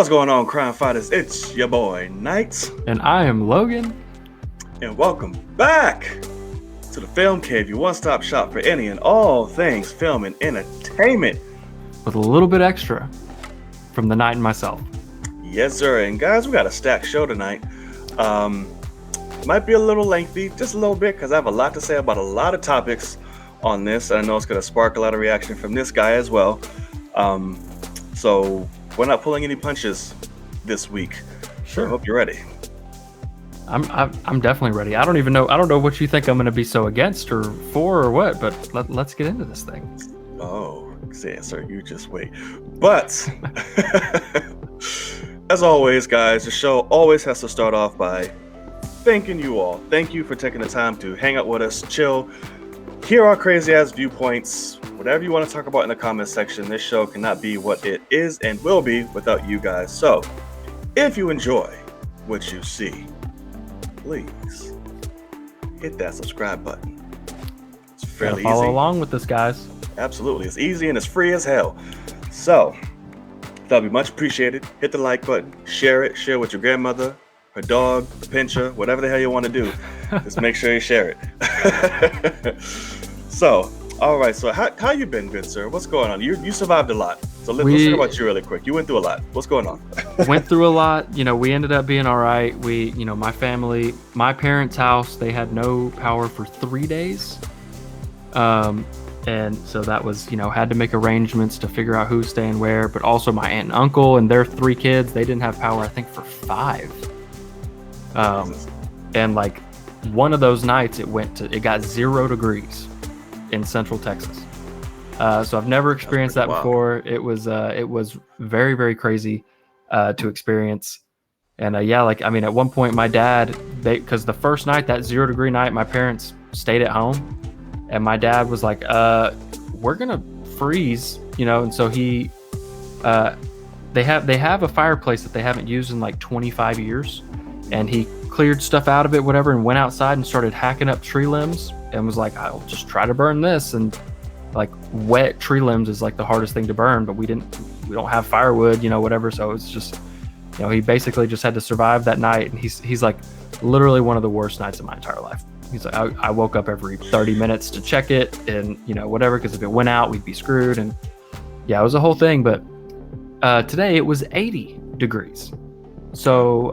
What's going on, crime fighters? It's your boy, Knight. And I am Logan. And welcome back to the Film Cave, your one-stop shop for any and all things film and entertainment. With a little bit extra from the Knight and myself. Yes, sir. And guys, we got a stacked show tonight. Might be a little lengthy, just a little bit, because I have a lot to say about a lot of topics on this. And I know it's going to spark a lot of reaction from this guy as well. So we're not pulling any punches this week. Sure. I hope you're ready. I'm definitely ready. I don't know what you think I'm going to be so against or for or what, but let's get into this thing. Oh, yeah, sir, you just wait. But as always, guys, the show always has to start off by thanking you all. Thank you for taking the time to hang out with us, chill, hear our crazy ass viewpoints, whatever you want to talk about in the comment section. This show cannot be what it is and will be without you guys. So if you enjoy what you see, please hit that subscribe button. It's fairly follow easy. Along with this, guys. Absolutely. It's easy and it's free as hell. So that'll be much appreciated. Hit the like button, share it, share with your grandmother, her dog, the pincher, whatever the hell you want to do. Just make sure you share it. So, all right. So how you been, good sir? What's going on? You survived a lot. So let's talk about you really quick. You went through a lot. What's going on? Went through a lot. We ended up being all right. My family, my parents' house, they had no power for 3 days. And so that was, had to make arrangements to figure out who's staying where, but also my aunt and uncle and their 3 kids, they didn't have power, I think, for 5. And like one of those nights it got 0 degrees in central Texas. So I've never experienced that before. It was very, very crazy, to experience. And at one point my dad, because the first night, that 0 degree night, my parents stayed at home. And my dad was like, we're going to freeze, and so they have a fireplace that they haven't used in like 25 years. And he cleared stuff out of it, whatever, and went outside and started hacking up tree limbs and was like, I'll just try to burn this. And like wet tree limbs is like the hardest thing to burn, but we don't have firewood, whatever. So it's just, he basically just had to survive that night. And he's like literally one of the worst nights of my entire life. He's like, I woke up every 30 minutes to check it and, whatever, because if it went out, we'd be screwed. And yeah, it was a whole thing. But today it was 80 degrees. So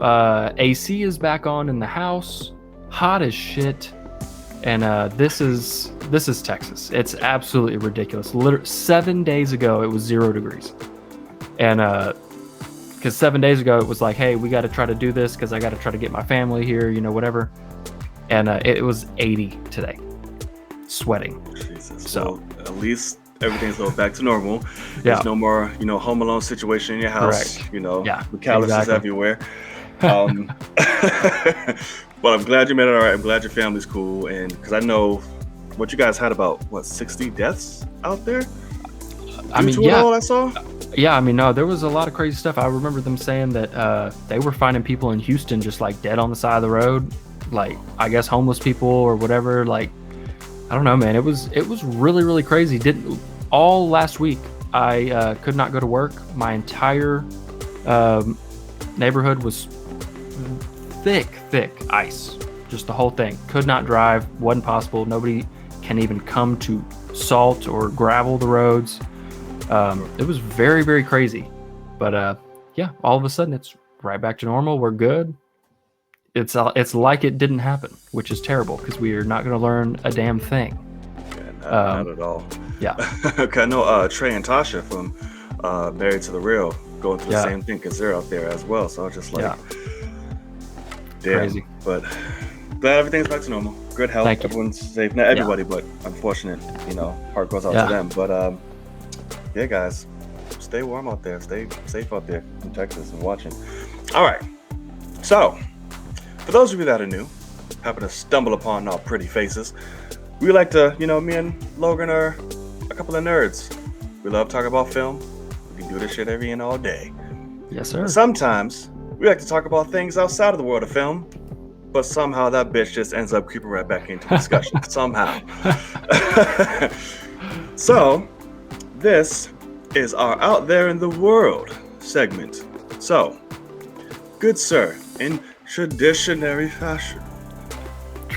AC is back on in the house, hot as shit. And this is Texas. It's absolutely ridiculous. Literally 7 days ago, it was 0 degrees. And because 7 days ago, it was like, hey, we got to try to do this because I got to try to get my family here, whatever. And it was 80 today, sweating. Jesus. So well, at least everything's a little back to normal. Yeah. There's no more, Home Alone situation in your house. Correct. The calluses everywhere. But I'm glad you made it all right. I'm glad your family's cool. And because I know what you guys had about, 60 deaths out there? All I saw? Yeah, no, there was a lot of crazy stuff. I remember them saying that they were finding people in Houston just like dead on the side of the road. Like, I guess homeless people or whatever. Like, I don't know, man. It was really, really crazy. All last week, I could not go to work. My entire neighborhood was thick ice. Just the whole thing. Could not drive. Wasn't possible. Nobody can even come to salt or gravel the roads. It was very, very crazy. But yeah, all of a sudden, it's right back to normal. We're good. It's like it didn't happen, which is terrible because we are not going to learn a damn thing. Yeah, not at all. Yeah. Okay, I know Trey and Tasha from Married to the Real going through the same thing because they're out there as well. So I was just like, damn. Crazy. But glad everything's back to normal. Good health. Everyone's safe. Not everybody, but unfortunate, heart goes out to them. But yeah, guys, stay warm out there. Stay safe out there in Texas and watching. All right. So, for those of you that are new, happen to stumble upon our pretty faces, we like to, me and Logan are a couple of nerds. We love talking about film. We can do this shit every and all day. Yes, sir. But sometimes we like to talk about things outside of the world of film, but somehow that bitch just ends up creeping right back into discussion. Somehow. So, this is our Out There in the World segment So, good sir, in traditionary fashion,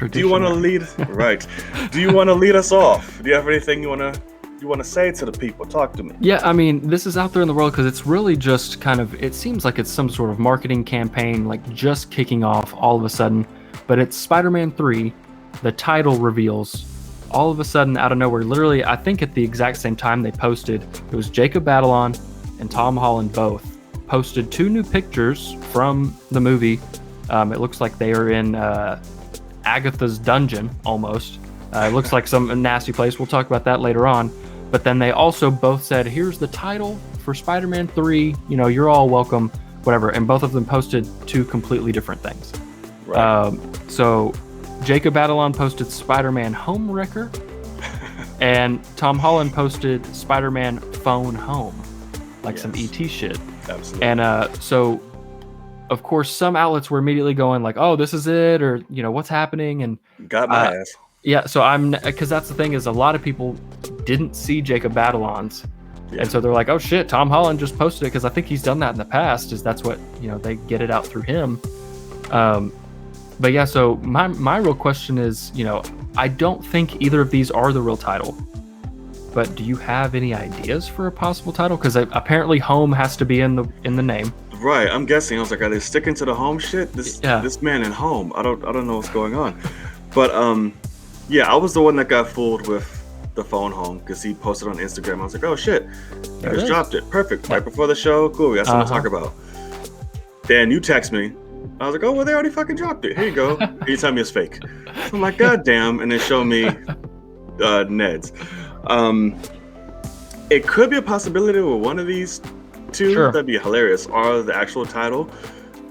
do you want to lead? Right. Do you want to lead us off? Do you have anything you want to say to the people? Talk to me. Yeah, I mean, this is out there in the world because it's really just kind of, it seems like it's some sort of marketing campaign, like just kicking off all of a sudden. But it's Spider-Man 3. The title reveals all of a sudden out of nowhere. Literally, I think at the exact same time they posted, it was Jacob Batalon and Tom Holland both posted 2 new pictures from the movie. It looks like they are in Agatha's dungeon almost. It looks like some nasty place. We'll talk about that later on. But then they also both said, here's the title for Spider-Man 3. You know, you're all welcome, whatever. And both of them posted 2 completely different things. Right. So Jacob Batalon posted Spider-Man Homewrecker, and Tom Holland posted Spider-Man Phone Home, like some ET shit. Absolutely. And so, of course, some outlets were immediately going like, "Oh, this is it," or you know, "What's happening?" And got my ass. Yeah, so because that's the thing is a lot of people didn't see Jacob Batalon's, and so they're like, "Oh shit, Tom Holland just posted it," because I think he's done that in the past. That's what they get it out through him. But yeah, so my real question is, I don't think either of these are the real title. But do you have any ideas for a possible title? Because apparently Home has to be in the name. Right, I'm guessing. I was like, are they sticking to the home shit? This man in Home. I don't know what's going on. But I was the one that got fooled with the Phone Home because he posted on Instagram. I was like, oh shit, he just dropped it. Perfect. Right before the show. Cool. We got something to talk about. Then you text me. I was like, oh, well, they already fucking dropped it. Here you go. And you tell me it's fake. So I'm like, God damn. And they show me Ned's. It could be a possibility with one of these 2. Sure. That'd be hilarious. Or the actual title.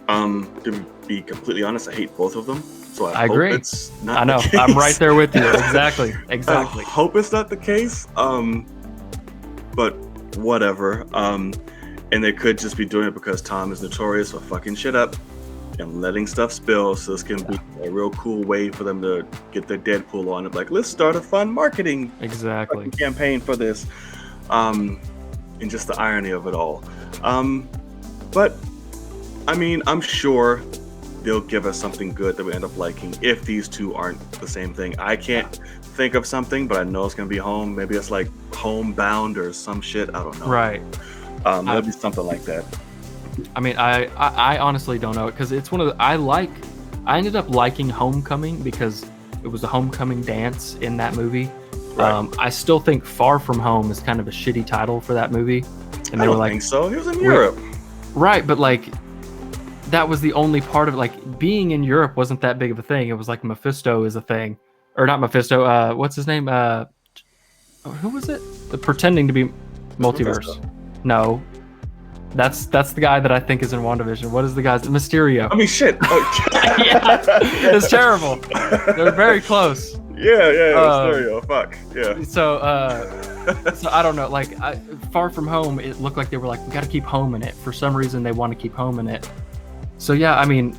To be completely honest, I hate both of them. So I hope agree. It's not I know. The case. I'm right there with you. Exactly. I hope it's not the case. But whatever. And they could just be doing it because Tom is notorious for fucking shit up and letting stuff spill. So this can be a real cool way for them to get their Deadpool on. Like, let's start a fun marketing campaign for this. And just the irony of it all. But I mean, I'm sure they'll give us something good that we end up liking if these 2 aren't the same thing. I can't think of something, but I know it's gonna be Home. Maybe it's like Homebound or some shit. I don't know. Right. It'll be something like that. I mean, I honestly don't know, because it's one of the I ended up liking Homecoming because it was a homecoming dance in that movie. Right. I still think Far From Home is kind of a shitty title for that movie. And I don't think so. He was in Europe. Right, but like that was the only part of it. Like being in Europe wasn't that big of a thing. It was like Mephisto is a thing, or not Mephisto. What's his name? Who was it? Pretending to be Multiverse. Mephisto. No. That's the guy that I think is in WandaVision. What is the guy's Mysterio? I mean, shit. Yeah, it's terrible. They're very close. Yeah, Mysterio. Fuck. Yeah. So I don't know. Like, Far From Home, it looked like they were like, we got to keep Home in it. For some reason, they want to keep Home in it. So yeah, I mean,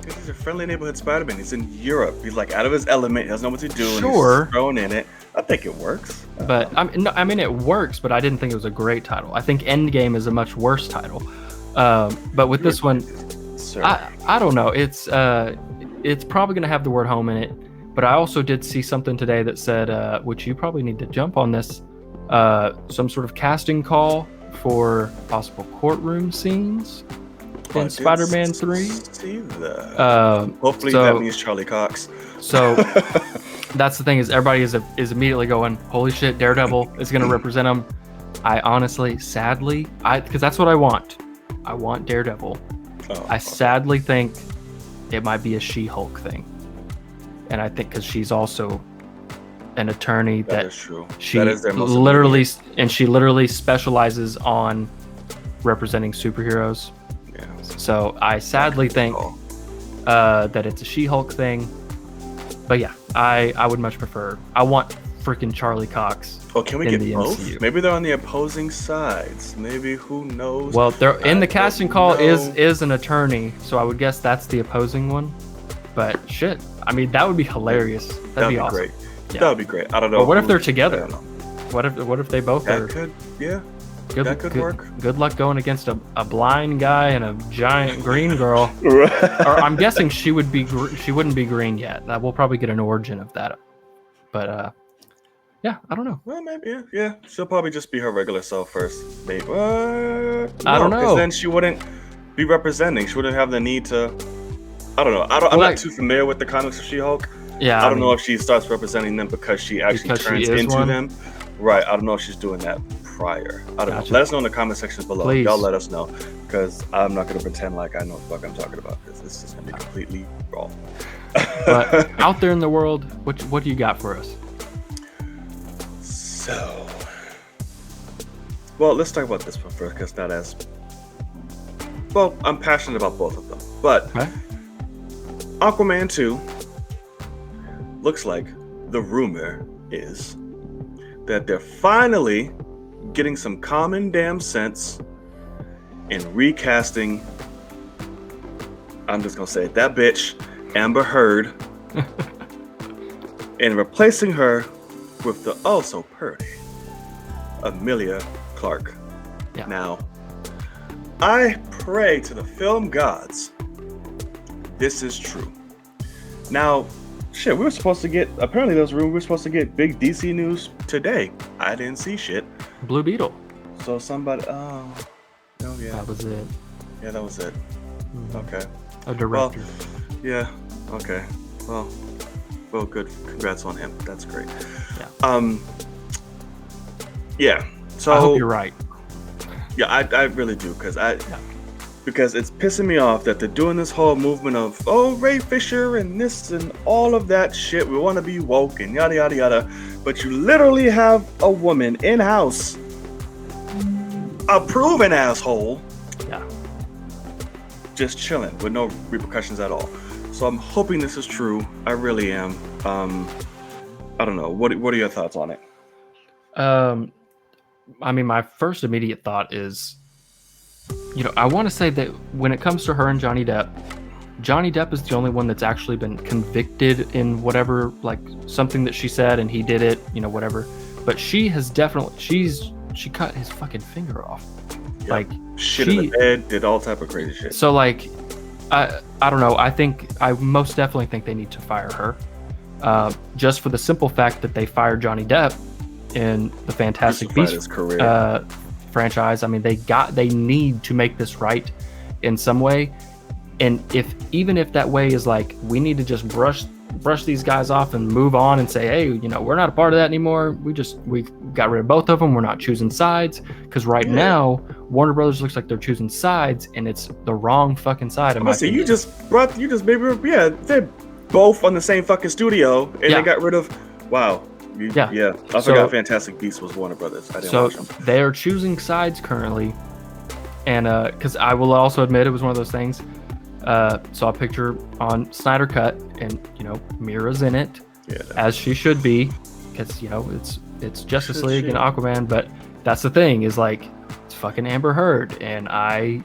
he's a friendly neighborhood Spider-Man. He's in Europe. He's like out of his element. He doesn't know what to do. Sure. And he's thrown in it. I think it works. But I mean, it works. But I didn't think it was a great title. I think Endgame is a much worse title. But with this one, I don't know. It's probably gonna have the word Home in it. But I also did see something today that said, which you probably need to jump on this, some sort of casting call for possible courtroom scenes in Spider-Man 3. See that. Hopefully that means Charlie Cox. So that's the thing, is everybody is immediately going, holy shit, Daredevil is going to represent him. I honestly, sadly, because that's what I want. I want Daredevil. I sadly think it might be a She-Hulk thing. And I think because she's also an attorney that is true. She literally specializes on representing superheroes. Yeah. So I sadly think that it's a She-Hulk thing. But yeah, I would much prefer. I want freaking Charlie Cox. Oh, can we get both? MCU. Maybe they're on the opposing sides. Maybe, who knows? Well, they're in the casting call is an attorney, so I would guess that's the opposing one. But shit, I mean, that would be hilarious. That'd be awesome. Great. Yeah. That would be great. I don't know. But what if they're together? What if they both are? Could, yeah. That could work. Good luck going against a blind guy and a giant green girl. Or I'm guessing she wouldn't be green yet. We'll probably get an origin of that. But yeah, I don't know. Well, maybe yeah. She'll probably just be her regular self first. Maybe. I don't know. Because then she wouldn't be representing. She wouldn't have the need to. I don't know. I'm not too familiar with the comics of She-Hulk. Yeah. I don't know if she starts representing them because she actually turns into them. Right. I don't know if she's doing that prior. I don't know. Let us know in the comment sections below. Please. Y'all let us know, because I'm not going to pretend like I know what the fuck I'm talking about, because this is going to be completely wrong. But out there in the world, what do you got for us? So, well, let's talk about this one first, because not as well. I'm passionate about both of them, but okay. Aquaman 2 looks like the rumor is that they're finally getting some common damn sense in recasting, I'm just gonna say it, that bitch, Amber Heard, and replacing her with the also pretty Emilia Clarke. Yeah. Now, I pray to the film gods this is true. Now, shit, we were supposed to get, apparently there was a rumor we were supposed to get big DC news today. I didn't see shit. Blue Beetle. So somebody, oh yeah. That was it. Yeah, that was it. Mm-hmm. Okay. A director. Well, yeah, okay. Well, good. Congrats on him. That's great. Yeah. Yeah. So I hope you're right. Yeah, I really do, because it's pissing me off that they're doing this whole movement of, oh, Ray Fisher and this and all of that shit. We want to be woke and yada yada yada, but you literally have a woman in-house, a proven asshole, just chilling with no repercussions at all. So I'm hoping this is true. I really am. I don't know. What are your thoughts on it? I mean, my first immediate thought is, I want to say that when it comes to her and Johnny Depp is the only one that's actually been convicted in whatever, like something that she said and he did it, whatever. But she has definitely, she cut his fucking finger off. Yep. Like shit in the bed, did all type of crazy shit. So like, I don't know. I most definitely think they need to fire her, just for the simple fact that they fired Johnny Depp in the Fantastic Beasts franchise. I mean, they need to make this right in some way. And even if that way is like, we need to just brush these guys off and move on and say, hey, we're not a part of that anymore. We got rid of both of them. We're not choosing sides, because right now Warner Brothers looks like they're choosing sides, and it's the wrong fucking side. You just maybe they're both on the same fucking studio, and they got rid of. Wow. I forgot Fantastic Beasts was Warner Brothers. I didn't watch them. They are choosing sides currently, and because I will also admit it was one of those things. Saw a picture on Snyder Cut, and Mira's in it, as she should be, because it's Justice League and Aquaman. But that's the thing, is like, it's fucking Amber Heard, and I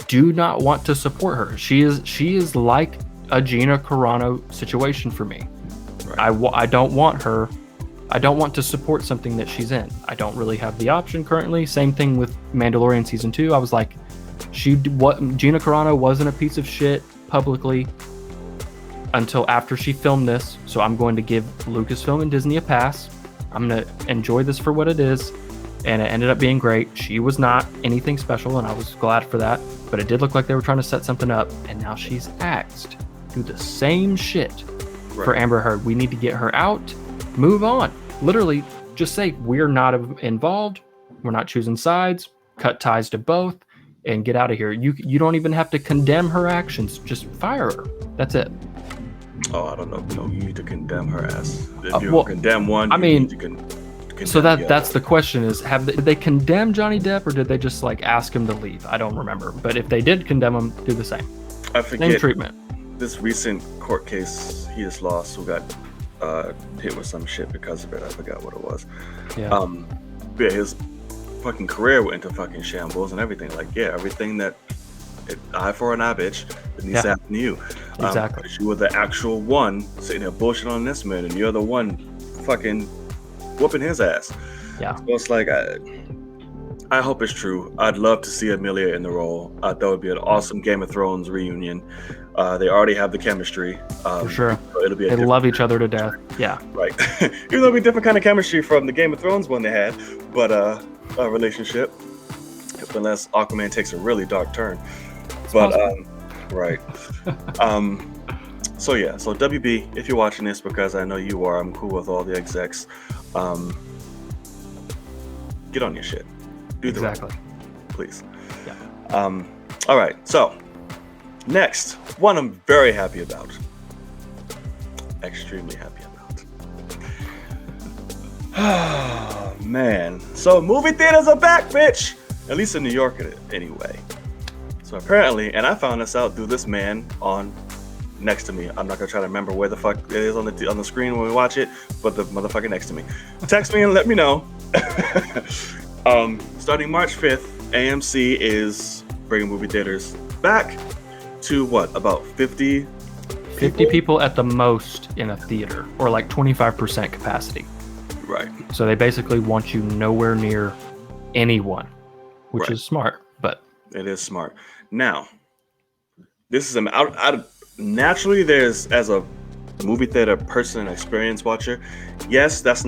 do not want to support her. She is like a Gina Carano situation for me. Right. I don't want her. I don't want to support something that she's in. I don't really have the option currently. Same thing with Mandalorian season 2. I was like, Gina Carano wasn't a piece of shit publicly until after she filmed this. So I'm going to give Lucasfilm and Disney a pass. I'm going to enjoy this for what it is. And it ended up being great. She was not anything special, and I was glad for that. But it did look like they were trying to set something up. And now she's asked to do the same shit for Amber Heard. We need to get her out. Move on. Literally, just say, we're not involved. We're not choosing sides. Cut ties to both. And get out of here. You don't even have to condemn her actions. Just fire her. That's it. Oh, I don't know. No, you need to condemn her ass. If you condemn one, need to condemn so that's the question: is did they condemn Johnny Depp, or did they just like ask him to leave? I don't remember. But if they did condemn him, do the same. I forget. Same treatment. This recent court case he just lost, who got hit with some shit because of it. I forgot what it was. Yeah. His fucking career went into fucking shambles and everything. Like, everything that eye for an eye, bitch, it needs to happen to you. Exactly. Because you were the actual one sitting there bullshit on this man, and you're the one fucking whooping his ass. Yeah. So it's like, I hope it's true. I'd love to see Amelia in the role. That would be an awesome Game of Thrones reunion. They already have the chemistry. For sure. So it'll be they love each other to death. Yeah. Right. Even though it'll be a different kind of chemistry from the Game of Thrones one they had, but a relationship. Unless Aquaman takes a really dark turn. But right. So yeah, so WB, if you're watching this, because I know you are, I'm cool with all the execs. Get on your shit. Do the exactly. Right. Please. Yeah. All right. So next, one I'm very happy about. Extremely happy about. Oh man. So movie theaters are back, bitch. At least in New York, anyway. So apparently, and I found this out through this man on next to me. I'm not gonna try to remember where the fuck it is on the screen when we watch it, but the motherfucker next to me. Text me and let me know. Starting March 5th, AMC is bringing movie theaters back to what, about 50 people at the most in a theater, or like 25% capacity. Right. So they basically want you nowhere near anyone, which is smart, but it is smart. Now, this is naturally, there's, as a movie theater person and experience watcher, yes, that's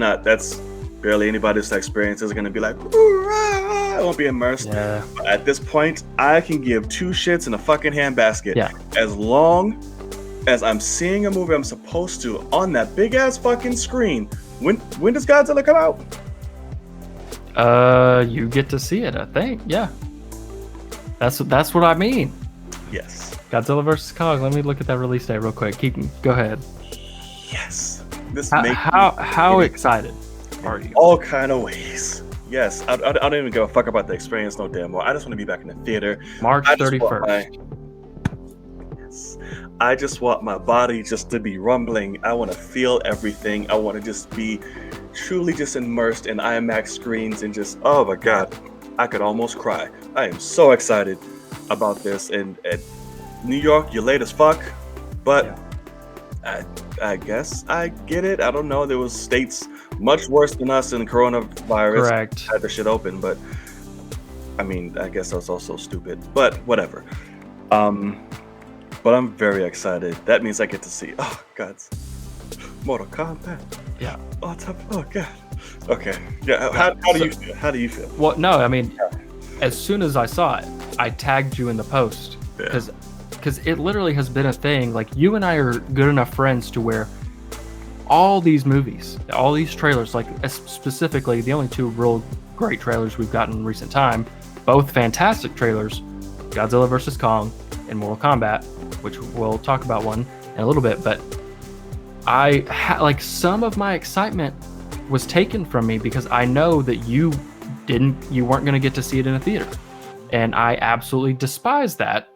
barely anybody's experience is going to be like, I won't be immersed. Yeah. But at this point, I can give two shits in a fucking handbasket. Yeah. As long as I'm seeing a movie I'm supposed to on that big ass fucking screen. When does Godzilla come out? You get to see it, I think. Yeah. That's what I mean. Yes. Godzilla vs. Kong. Let me look at that release date real quick. Go ahead. Yes. How excited are you? All kind of ways. Yes. I don't even give a fuck about the experience no damn well. I just want to be back in the theater. March 31st. Yes. I just want my body just to be rumbling. I want to feel everything. I want to just be truly just immersed in IMAX screens and just, oh my God, I could almost cry. I am so excited about this. And New York, you're late as fuck, but yeah. I guess I get it. I don't know. There was states much worse than us in coronavirus. Correct. Had the shit open, but I mean, I guess that's also stupid, but whatever. But I'm very excited. That means I get to see, oh God, Mortal Kombat. Yeah. Oh God. Okay. Yeah. How do you feel? Well, no, I mean, as soon as I saw it, I tagged you in the post because it literally has been a thing. Like, you and I are good enough friends to where all these movies, all these trailers, like specifically the only two real great trailers we've gotten in recent time, both fantastic trailers, Godzilla vs. Kong and Mortal Kombat, which we'll talk about one in a little bit, but like some of my excitement was taken from me because I know that you weren't going to get to see it in a theater, and I absolutely despise that.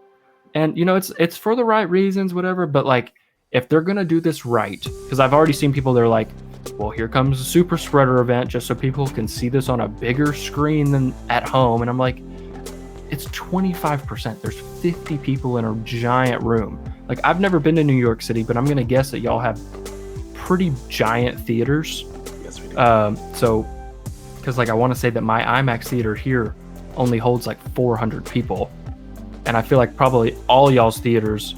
And it's for the right reasons, whatever, but like, if they're going to do this right, because I've already seen people, they're like, well, here comes a super spreader event just so people can see this on a bigger screen than at home. And I'm like, it's 25%. There's 50 people in a giant room. Like, I've never been to New York City, but I'm going to guess that y'all have pretty giant theaters. Yes, we do. So, because like, I want to say that my IMAX theater here only holds like 400 people. And I feel like probably all y'all's theaters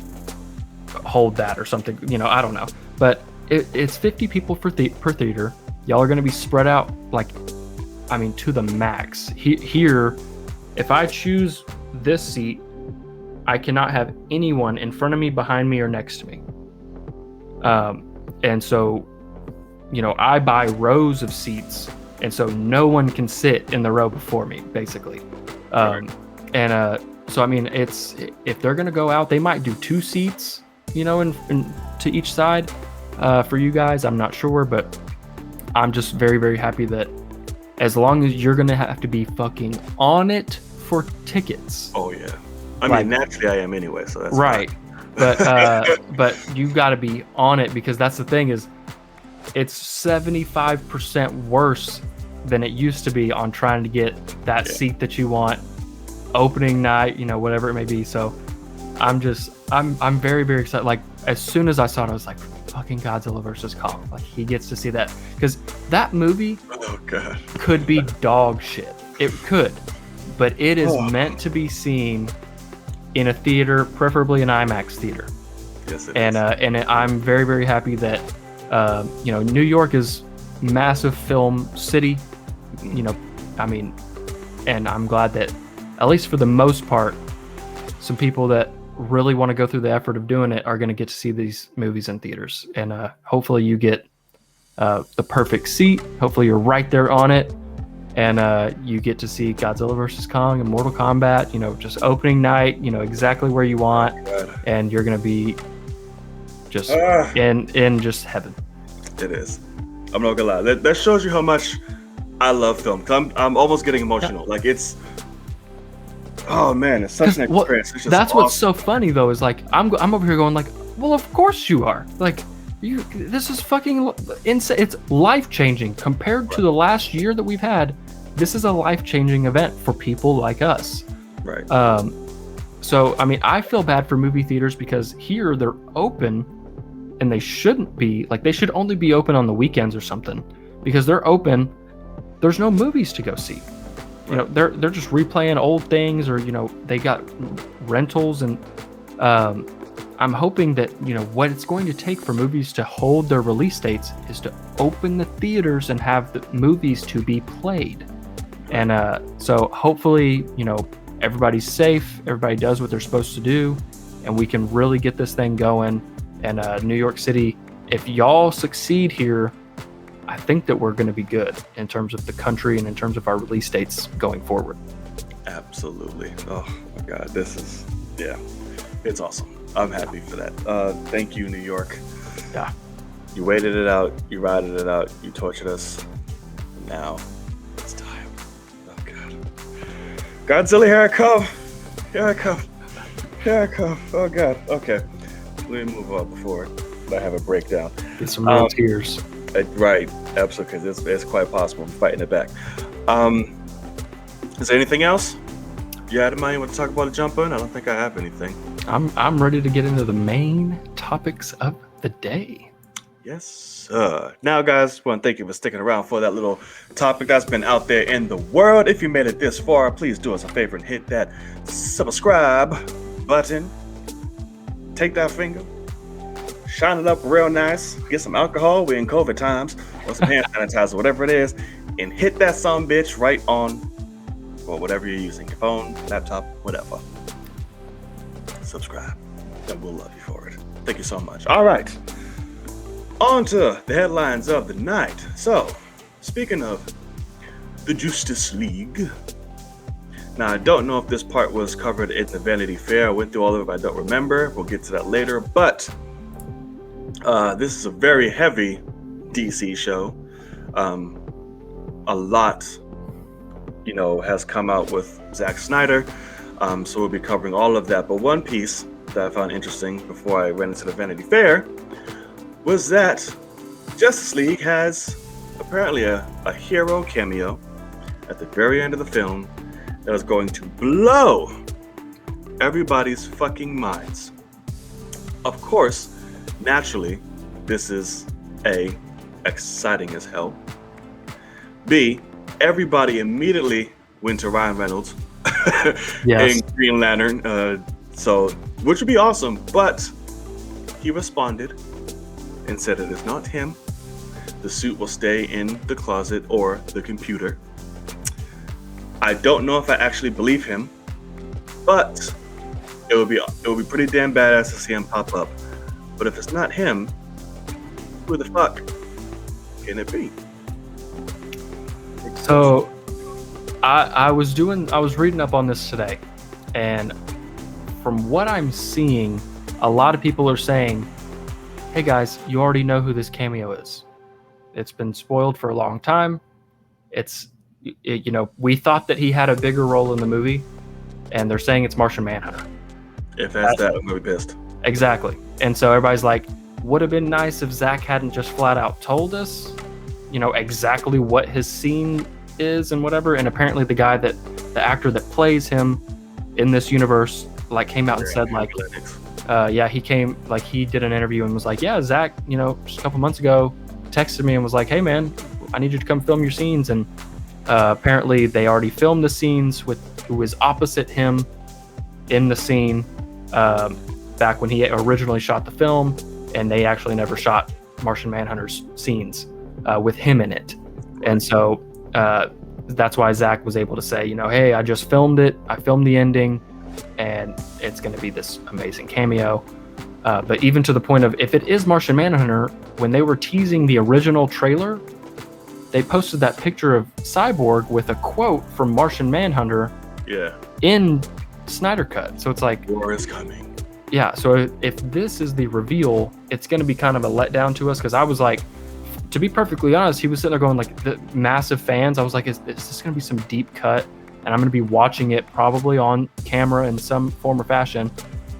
hold that or something, I don't know. But it's 50 people per theater. Y'all are going to be spread out, like, I mean, to the max. Here, if I choose this seat, I cannot have anyone in front of me, behind me, or next to me. And so, I buy rows of seats, and so no one can sit in the row before me, basically. So, I mean, if they're going to go out, they might do 2 seats, to each side for you guys. I'm not sure, but I'm just very, very happy that as long as you're going to have to be fucking on it for tickets. Oh, yeah. I mean, naturally I am anyway, so that's right. But you got to be on it, because that's the thing is it's 75% worse than it used to be on trying to get that seat that you want opening night, whatever it may be. So I'm very, very excited. Like, as soon as I saw it, I was like, fucking Godzilla vs. Kong. Like, he gets to see that, because that movie could be dog shit. It could. but it is meant to be seen in a theater, preferably an IMAX theater. Yes, it is. And I'm very, very happy that New York is massive film city. And I'm glad that, at least for the most part, some people that really want to go through the effort of doing it are going to get to see these movies in theaters. And hopefully you get the perfect seat. Hopefully you're right there on it. And you get to see Godzilla vs. Kong and Mortal Kombat, just opening night, exactly where you want. And you're going to be just in just heaven. It is. I'm not gonna lie. That shows you how much I love film. I'm almost getting emotional. Yeah. Like it's, oh man, it's such an experience. It's just that's awesome. What's so funny though is like I'm over here going like, well, of course you are. Like this is fucking insane. It's life changing compared to the last year that we've had. This is a life changing event for people like us. Right. So I mean, I feel bad for movie theaters because here they're open. And they shouldn't be, like, they should only be open on the weekends or something, because they're open. There's no movies to go see. They're just replaying old things, or they got rentals, and I'm hoping that what it's going to take for movies to hold their release dates is to open the theaters and have the movies to be played. And so hopefully everybody's safe, everybody does what they're supposed to do, and we can really get this thing going. And New York City, if y'all succeed here, I think that we're going to be good in terms of the country and in terms of our release dates going forward. Absolutely. Oh my God, it's awesome. I'm happy for that. Thank you, New York. Yeah. You waited it out. You rided it out. You tortured us. Now it's time. Oh God. Godzilla, here I come. Here I come. Here I come. Oh God. Okay. Let me move on before I have a breakdown. Get some real tears. Right, absolutely, because it's quite possible. I'm fighting it back. Is there anything else you had in mind you want to talk about a jump in? I don't think I have anything. I'm ready to get into the main topics of the day. Yes, sir. Now, guys, I want to thank you for sticking around for that little topic that's been out there in the world. If you made it this far, please do us a favor and hit that subscribe button. Take that finger, shine it up real nice, get some alcohol, we're in COVID times, or some hand sanitizer, whatever it is, and hit that son bitch right on, or whatever you're using, your phone, laptop, whatever. Subscribe, and we'll love you for it. Thank you so much. All right, on to the headlines of the night. So, speaking of the Justice League, now, I don't know if this part was covered in the Vanity Fair. I went through all of it, but I don't remember. We'll get to that later. But this is a very heavy DC show. A lot, has come out with Zack Snyder. So we'll be covering all of that. But one piece that I found interesting before I went into the Vanity Fair was that Justice League has apparently a hero cameo at the very end of the film that is going to blow everybody's fucking minds. Of course, naturally, this is A, exciting as hell. B, everybody immediately went to Ryan Reynolds in Green Lantern, which would be awesome, but he responded and said it is not him. The suit will stay in the closet or the computer. I don't know if I actually believe him, but it would be pretty damn badass to see him pop up. But if it's not him, who the fuck can it be? So I was reading up on this today, and from what I'm seeing, a lot of people are saying, hey guys, you already know who this cameo is. It's been spoiled for a long time. We thought that he had a bigger role in the movie, and they're saying it's Martian Manhunter. If that's that, I'm gonna be pissed. Exactly. And so everybody's like, would have been nice if Zack hadn't just flat out told us, exactly what his scene is and whatever. And apparently the actor that plays him in this universe, came out and said, he did an interview and was like, yeah, Zack, just a couple months ago texted me and was like, hey man, I need you to come film your scenes. And apparently they already filmed the scenes with who was opposite him in the scene back when he originally shot the film, and they actually never shot Martian Manhunter's scenes with him in it. And so that's why Zack was able to say, hey, I just filmed it. I filmed the ending, and it's going to be this amazing cameo. But even to the point of, if it is Martian Manhunter, when they were teasing the original trailer, they posted that picture of Cyborg with a quote from Martian Manhunter in Snyder Cut. So it's like, war is coming. Yeah, so if this is the reveal, it's going to be kind of a letdown to us, because I was like, to be perfectly honest, he was sitting there going like, the massive fans. I was like, is this going to be some deep cut? And I'm going to be watching it probably on camera in some form or fashion.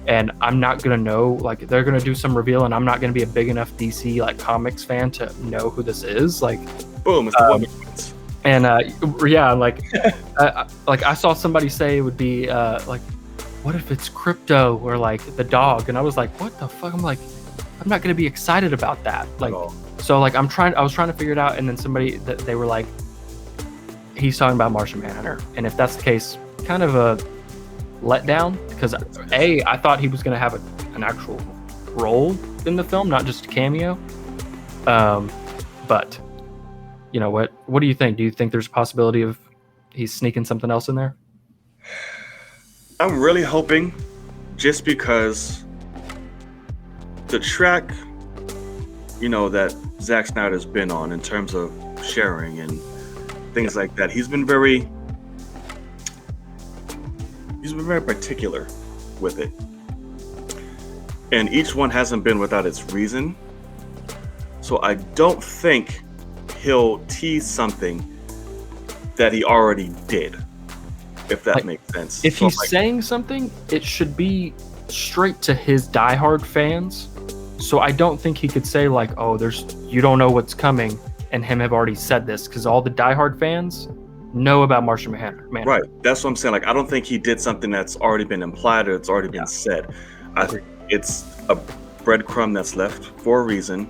And I'm not going to know, like, they're going to do some reveal, and I'm not going to be a big enough DC like comics fan to know who this is. Like, boom, it's the Wonder Twins. And like I saw somebody say it would be like, what if it's Crypto or like the dog? And I was like, what the fuck? I'm like, I'm not going to be excited about that. Like, so like I was trying to figure it out, and then they were like, he's talking about Martian Manhunter. And if that's the case, kind of a letdown, because I thought he was going to have an actual role in the film, not just a cameo. But you know what do you think? Do you think there's a possibility of he's sneaking something else in there? I'm really hoping, just because the track, that Zack Snyder's been on in terms of sharing and things like that, he's been very particular with it. And each one hasn't been without its reason. So I don't think he'll tease something that he already did, if that makes sense. If he's saying something, it should be straight to his diehard fans. So I don't think he could say like, oh, you don't know what's coming, and him have already said this, because all the diehard fans know about Martian Manhunter. Right. That's what I'm saying. Like, I don't think he did something that's already been implied or it's already been said. I think it's a breadcrumb that's left for a reason.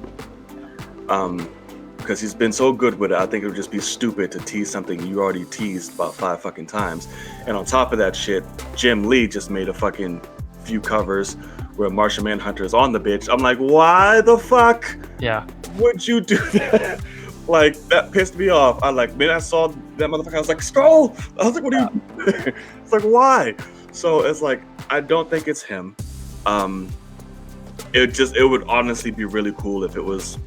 Because he's been so good with it, I think it would just be stupid to tease something you already teased about 5 fucking times. And on top of that shit, Jim Lee just made a fucking few covers where Martian Manhunter is on the bitch. I'm like, why the fuck? Yeah. Would you do that? Like, that pissed me off. Man, I saw that motherfucker, I was like, scroll! I was like, what are you doing? It's like, why? So it's like, I don't think it's him. It would honestly be really cool if it was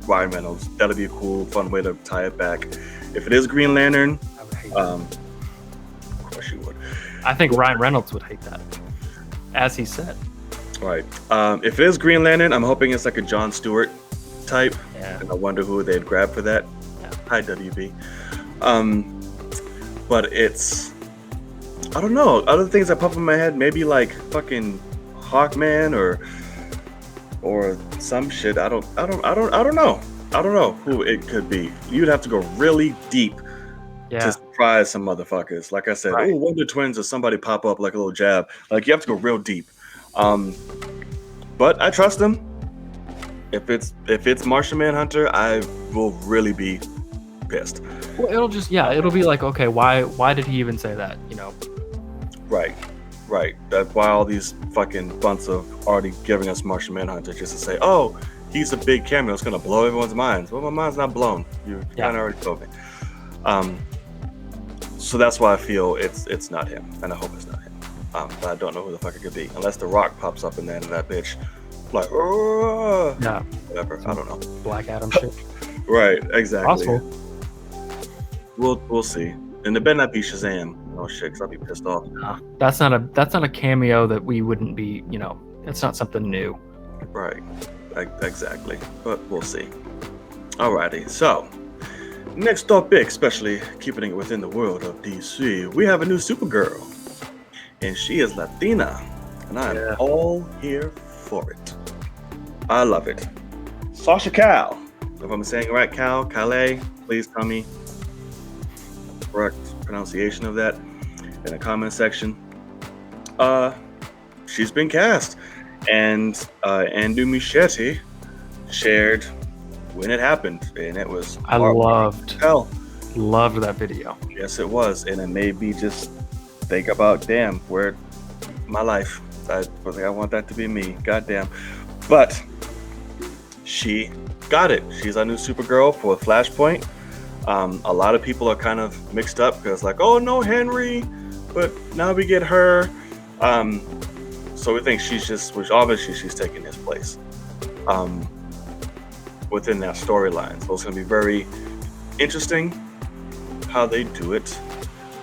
Ryan Reynolds. That'd be a cool, fun way to tie it back. If it is Green Lantern, I would hate that. Of course you would. I think Ryan Reynolds would hate that, as he said. Right. If it is Green Lantern, I'm hoping it's like a Jon Stewart type. Yeah. And I wonder who they'd grab for that. Yeah. Hi, WB. But it's, I don't know. Other things that pop in my head, maybe like fucking Hawkman or some shit. I don't know. I don't know who it could be. You'd have to go really deep to surprise some motherfuckers. Like I said, right. Wonder Twins or somebody pop up like a little jab. Like, you have to go real deep. But I trust him. If it's Martian Manhunter, I will really be pissed. Well, it'll be like, okay, why did he even say that? Right. That's why all these fucking bunts of already giving us Martian Manhunter just to say, oh, he's a big cameo. It's gonna blow everyone's minds. Well, my mind's not blown. You kind of already told me. So that's why I feel it's not him, and I hope it's not him. But I don't know who the fuck it could be, unless The Rock pops up in that bitch, like, whatever. I don't know. Black Adam shit. Right. Exactly. Possible. We'll see. And it better not be Shazam. Oh shit, because I'll be pissed off. That's not a cameo that we wouldn't be. It's not something new. Right. Exactly. But we'll see. Alrighty. So, next topic, especially keeping it within the world of DC, we have a new Supergirl, and she is Latina, and I'm all here for it. I love it. Sasha Cal. If I'm saying it right, Calais, please tell me correct pronunciation of that in the comment section. She's been cast, and Andu Muschietti shared when it happened, and it was loved that video. Yes, it was, and it made me just think about, damn, where my life. I want that to be me. Goddamn. But she got it. She's our new Supergirl for Flashpoint. A lot of people are kind of mixed up because like, oh no, Henry, but now we get her. So we think which obviously she's taking his place within that storyline. So it's going to be very interesting how they do it.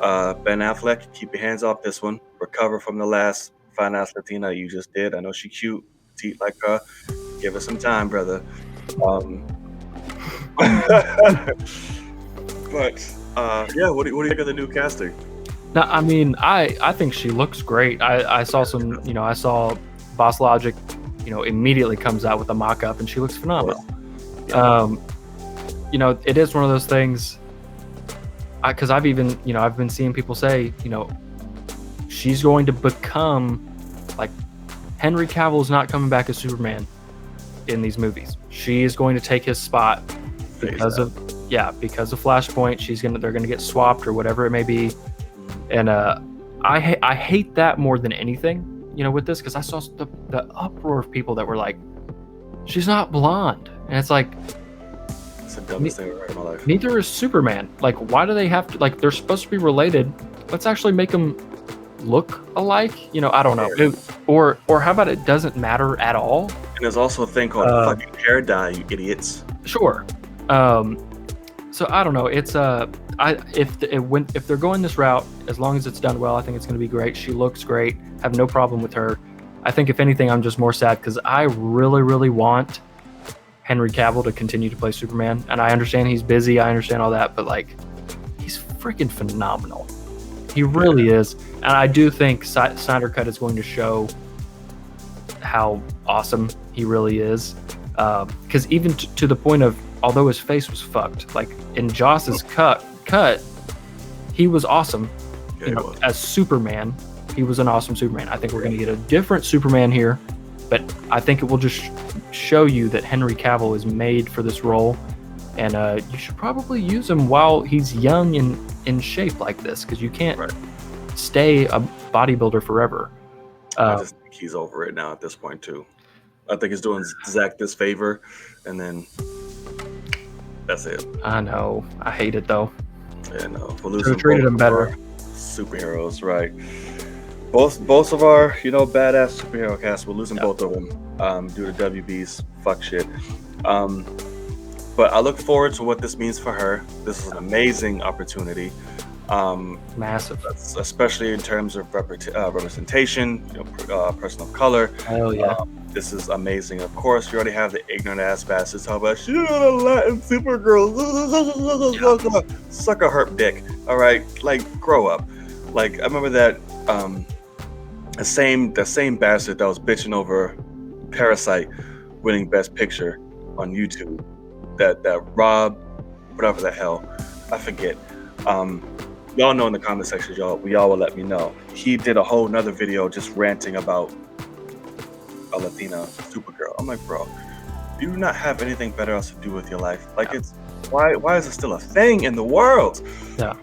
Ben Affleck, keep your hands off this one. Recover from the last fine-ass Latina you just did. I know she cute, petite like her. Give her some time, brother. But yeah, what do you think of the new casting? No, I mean, I think she looks great. I saw some, I saw Boss Logic, immediately comes out with a mock-up, and she looks phenomenal. Yeah. It is one of those things. Because I've been seeing people say, she's going to become like Henry Cavill is not coming back as Superman in these movies. She is going to take his spot because of Flashpoint. They're gonna get swapped or whatever it may be. And I hate that more than anything, with this, because I saw the uproar of people that were like, she's not blonde, and it's like, it's the dumbest thing I've heard in my life. Neither is Superman. Like, why do they have to, like, they're supposed to be related? Let's actually make them look alike. I don't know. Or how about it doesn't matter at all? And there's also a thing called fucking hair dye, you idiots. Sure. So I don't know. It's if they're going this route, as long as it's done well, I think it's going to be great. She looks great. Have no problem with her. I think if anything, I'm just more sad because I really, really want Henry Cavill to continue to play Superman, and I understand he's busy. I understand all that, but like, he's freaking phenomenal. He really is, and I do think Snyder Cut is going to show how awesome he really is. Because even to the point of, although his face was fucked, like in Joss's cut, he was awesome. As Superman, he was an awesome Superman. I think we're going to get a different Superman here, but I think it will just show you that Henry Cavill is made for this role, and you should probably use him while he's young and in shape like this, because you can't stay a bodybuilder forever. I just think he's over it now at this point too. I think he's doing Zack this favor, and then that's it. I know. I hate it though. Yeah, no. Should have treated him better. Superheroes, right? Both of our, badass superhero cast. We're losing both of them due to WB's fuck shit. But I look forward to what this means for her. This is an amazing opportunity. Massive, especially in terms of representation, person of color. Hell yeah. This is amazing. Of course, you already have the ignorant ass bastards talk about she's a Latin Supergirl. Suck a herp dick. All right, like, grow up. Like, I remember that the same bastard that was bitching over Parasite winning Best Picture on YouTube. That Rob, whatever the hell, I forget. Y'all know in the comment section, y'all will let me know. He did a whole nother video just ranting about a Latina Supergirl. I'm like, bro, do you not have anything better else to do with your life? Like, it's why is it still a thing in the world? Yeah.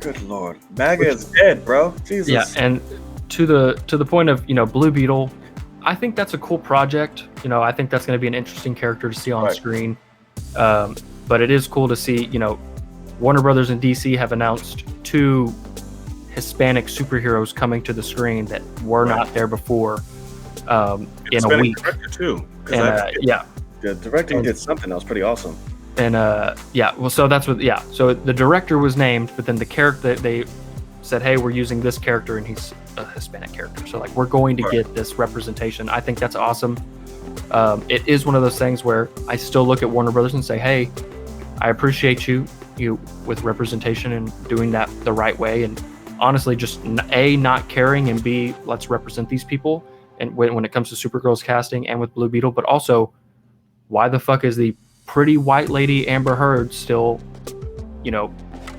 Good Lord, MAGA is dead, bro. Jesus. Yeah, and to the point of Blue Beetle, I think that's a cool project. I think that's going to be an interesting character to see on screen. But it is cool to see, Warner Brothers and DC have announced 2 Hispanic superheroes coming to the screen that were not there before in a week. Director too. Yeah. The directing did something that was pretty awesome. And so that's what. Yeah, so the director was named, but then the character, they said, hey, we're using this character, and he's a Hispanic character. So like, we're going to get this representation. I think that's awesome. It is one of those things where I still look at Warner Brothers and say, hey, I appreciate you with representation and doing that the right way, and honestly just A, not caring, and B, let's represent these people. And when it comes to Supergirl's casting and with Blue Beetle, but also, why the fuck is the pretty white lady Amber Heard still,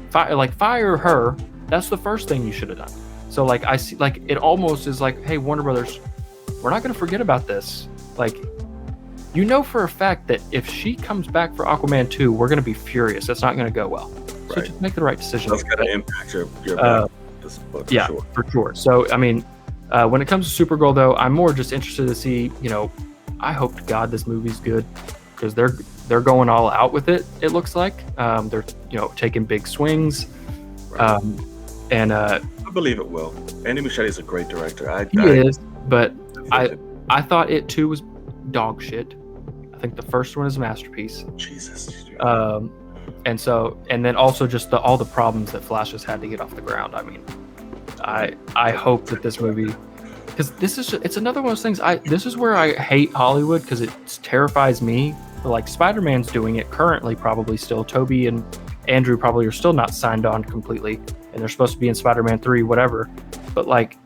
fire her? That's the first thing you should have done. So like, I see, like, it almost is like, hey, Warner Brothers, we're not going to forget about this. Like, for a fact that if she comes back for Aquaman 2, we're going to be furious. That's not going to go well. So just make the right decision. That's going to impact your yeah, sure. For sure. So, I mean, when it comes to Supergirl, though, I'm more just interested to see, I hope to God this movie's good because they're going all out with it. It looks like they're taking big swings, Right. and I believe it will. Andy Muschietti is a great director. He is, but I thought it too was dog shit. I think the first one is a masterpiece. Jesus. And then also just all the problems that Flash has had to get off the ground. I mean, I hope that this movie, because it's another one of those things. This is where I hate Hollywood because it terrifies me. Like Spider-Man's doing it currently, probably still. Toby and Andrew probably are still not signed on completely, and they're supposed to be in Spider-Man 3, whatever. But like,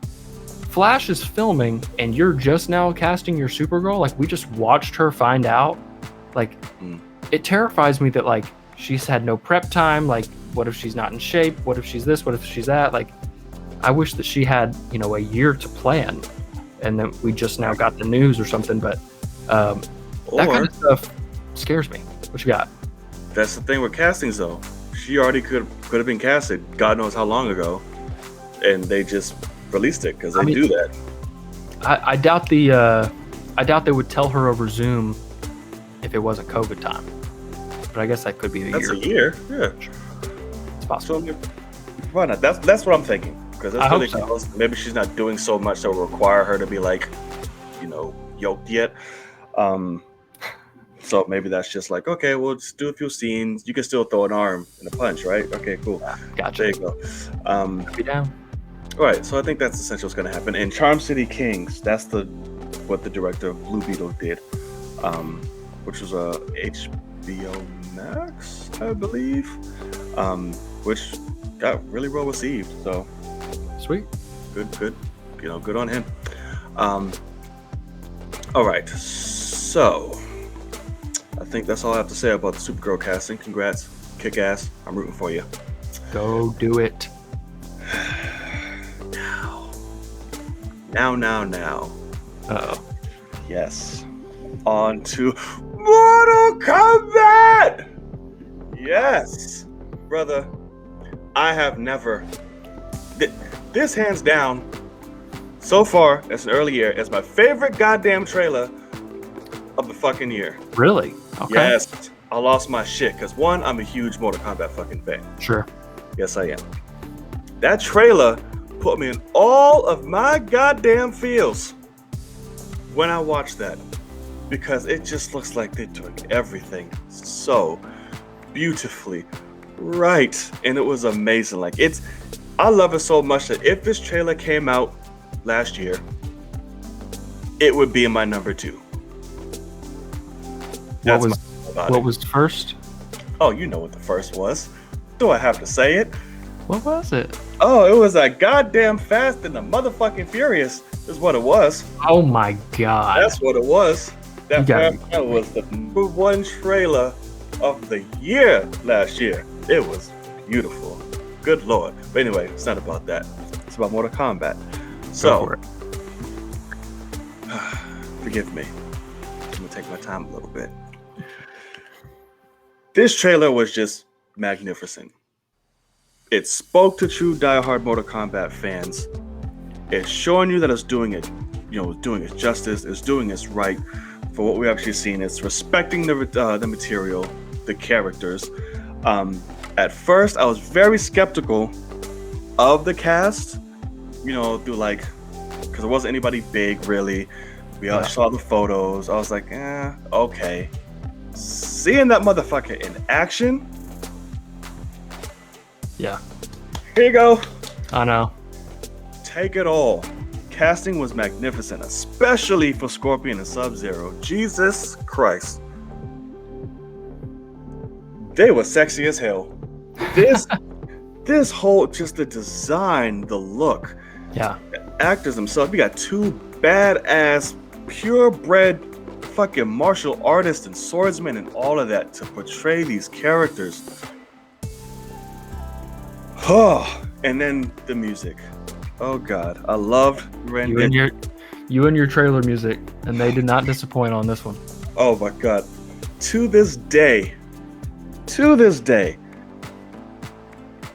Flash is filming, and you're just now casting your Supergirl. Like, we just watched her find out. Like, it terrifies me that like she's had no prep time. Like, what if she's not in shape? What if she's this? What if she's that? Like, I wish that she had a year to plan, and then we just now got the news or something. But that kind of stuff scares me. What you got? That's the thing with castings, though. She already could have been casted, God knows how long ago, and they just released it because they do that. I doubt they would tell her over Zoom if it wasn't COVID time. But I guess that could be That's a year. Yeah, it's possible. So, why not? That's what I'm thinking. Because that's really close. Maybe she's not doing so much that will require her to be like, yoked yet. So maybe that's just like, okay, we'll just do a few scenes. You can still throw an arm and a punch, right? Okay, cool. Gotcha. There you go. Be down. All right, so I think that's essentially what's going to happen. And Charm City Kings, that's what the director of Blue Beetle did, which was a HBO Max, I believe, which got really well received. So sweet, good, good on him. All right, so I think that's all I have to say about the Supergirl casting. Congrats, kick ass. I'm rooting for you. Go do it. Now. Uh-oh. Yes. On to Mortal Kombat! Yes. Brother, I have never... This hands down, so far, as an early year, is my favorite goddamn trailer of the fucking year. Really? Okay. Yes. I lost my shit, because one, I'm a huge Mortal Kombat fucking fan. Sure. Yes, I am. That trailer put me in all of my goddamn feels when I watched that, because it just looks like they're doing everything so beautifully right, and it was amazing. Like, I love it so much that if this trailer came out last year, it would be in my number 2. What was first? Oh, you know what the first was. Do I have to say it? What was it? Oh, it was a goddamn Fast and the motherfucking Furious is what it was. Oh my god. That's what it was. That was the number 1 trailer of the year last year. It was beautiful. Good lord. But anyway, it's not about that. It's about Mortal Kombat. So, forgive me. I'm going to take my time a little bit. This trailer was just magnificent. It spoke to true diehard Mortal Kombat fans. It's showing you that it's doing it, doing its justice. It's doing its right for what we've actually seen. It's respecting the material, the characters. At first, I was very skeptical of the cast, because there wasn't anybody big really. We all saw the photos. I was like, okay. Seeing that motherfucker in action. Yeah. Here you go. I know. Take it all. Casting was magnificent, especially for Scorpion and Sub-Zero. Jesus Christ. They were sexy as hell. This whole, just the design, the look. Yeah. The actors themselves. We got 2 badass, purebred fucking martial artists and swordsmen and all of that to portray these characters. And then the music. Oh god, I loved you and your trailer music, and they did not disappoint on this one. Oh my god. To this day,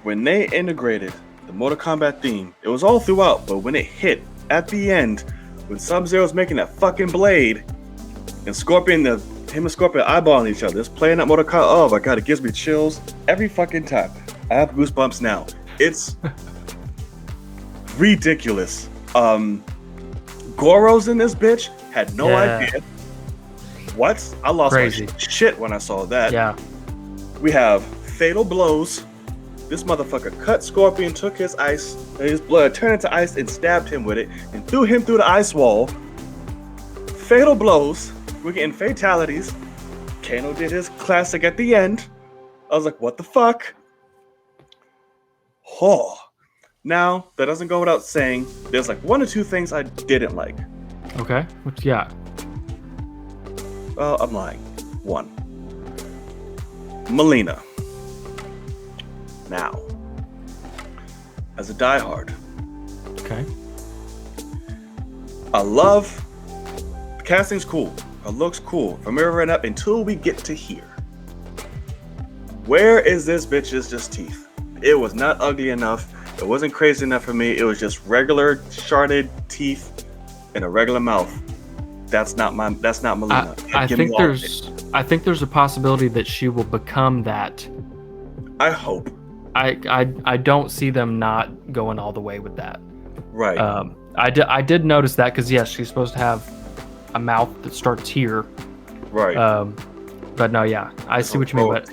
when they integrated the Mortal Kombat theme, it was all throughout, but when it hit at the end, when Sub-Zero's making that fucking blade, and him and Scorpion eyeballing each other, just playing that Mortal Kombat. Oh my god, it gives me chills every fucking time. I have goosebumps now. It's ridiculous. Goro's in this bitch. Had no idea. What? I lost my shit when I saw that. Yeah. We have fatal blows. This motherfucker cut Scorpion, took his ice, and his blood turned into ice and stabbed him with it, and threw him through the ice wall. Fatal blows. We're getting fatalities. Kano did his classic at the end. I was like, what the fuck? Oh. Now, that doesn't go without saying, there's like one or two things I didn't like. Okay. What you got? Well, I'm lying. One. Melina. Now, as a diehard. Okay. I love the casting's cool. It looks cool from mirroring up until we get to here. Where is this bitch's just teeth? It was not ugly enough. It wasn't crazy enough for me. It was just regular sharded teeth and a regular mouth. That's not Melina. I think there's a possibility that she will become that. I hope. I don't see them not going all the way with that. Right. I did notice that because yes, she's supposed to have a mouth that starts here. Right. But no, yeah, I see what you mean. But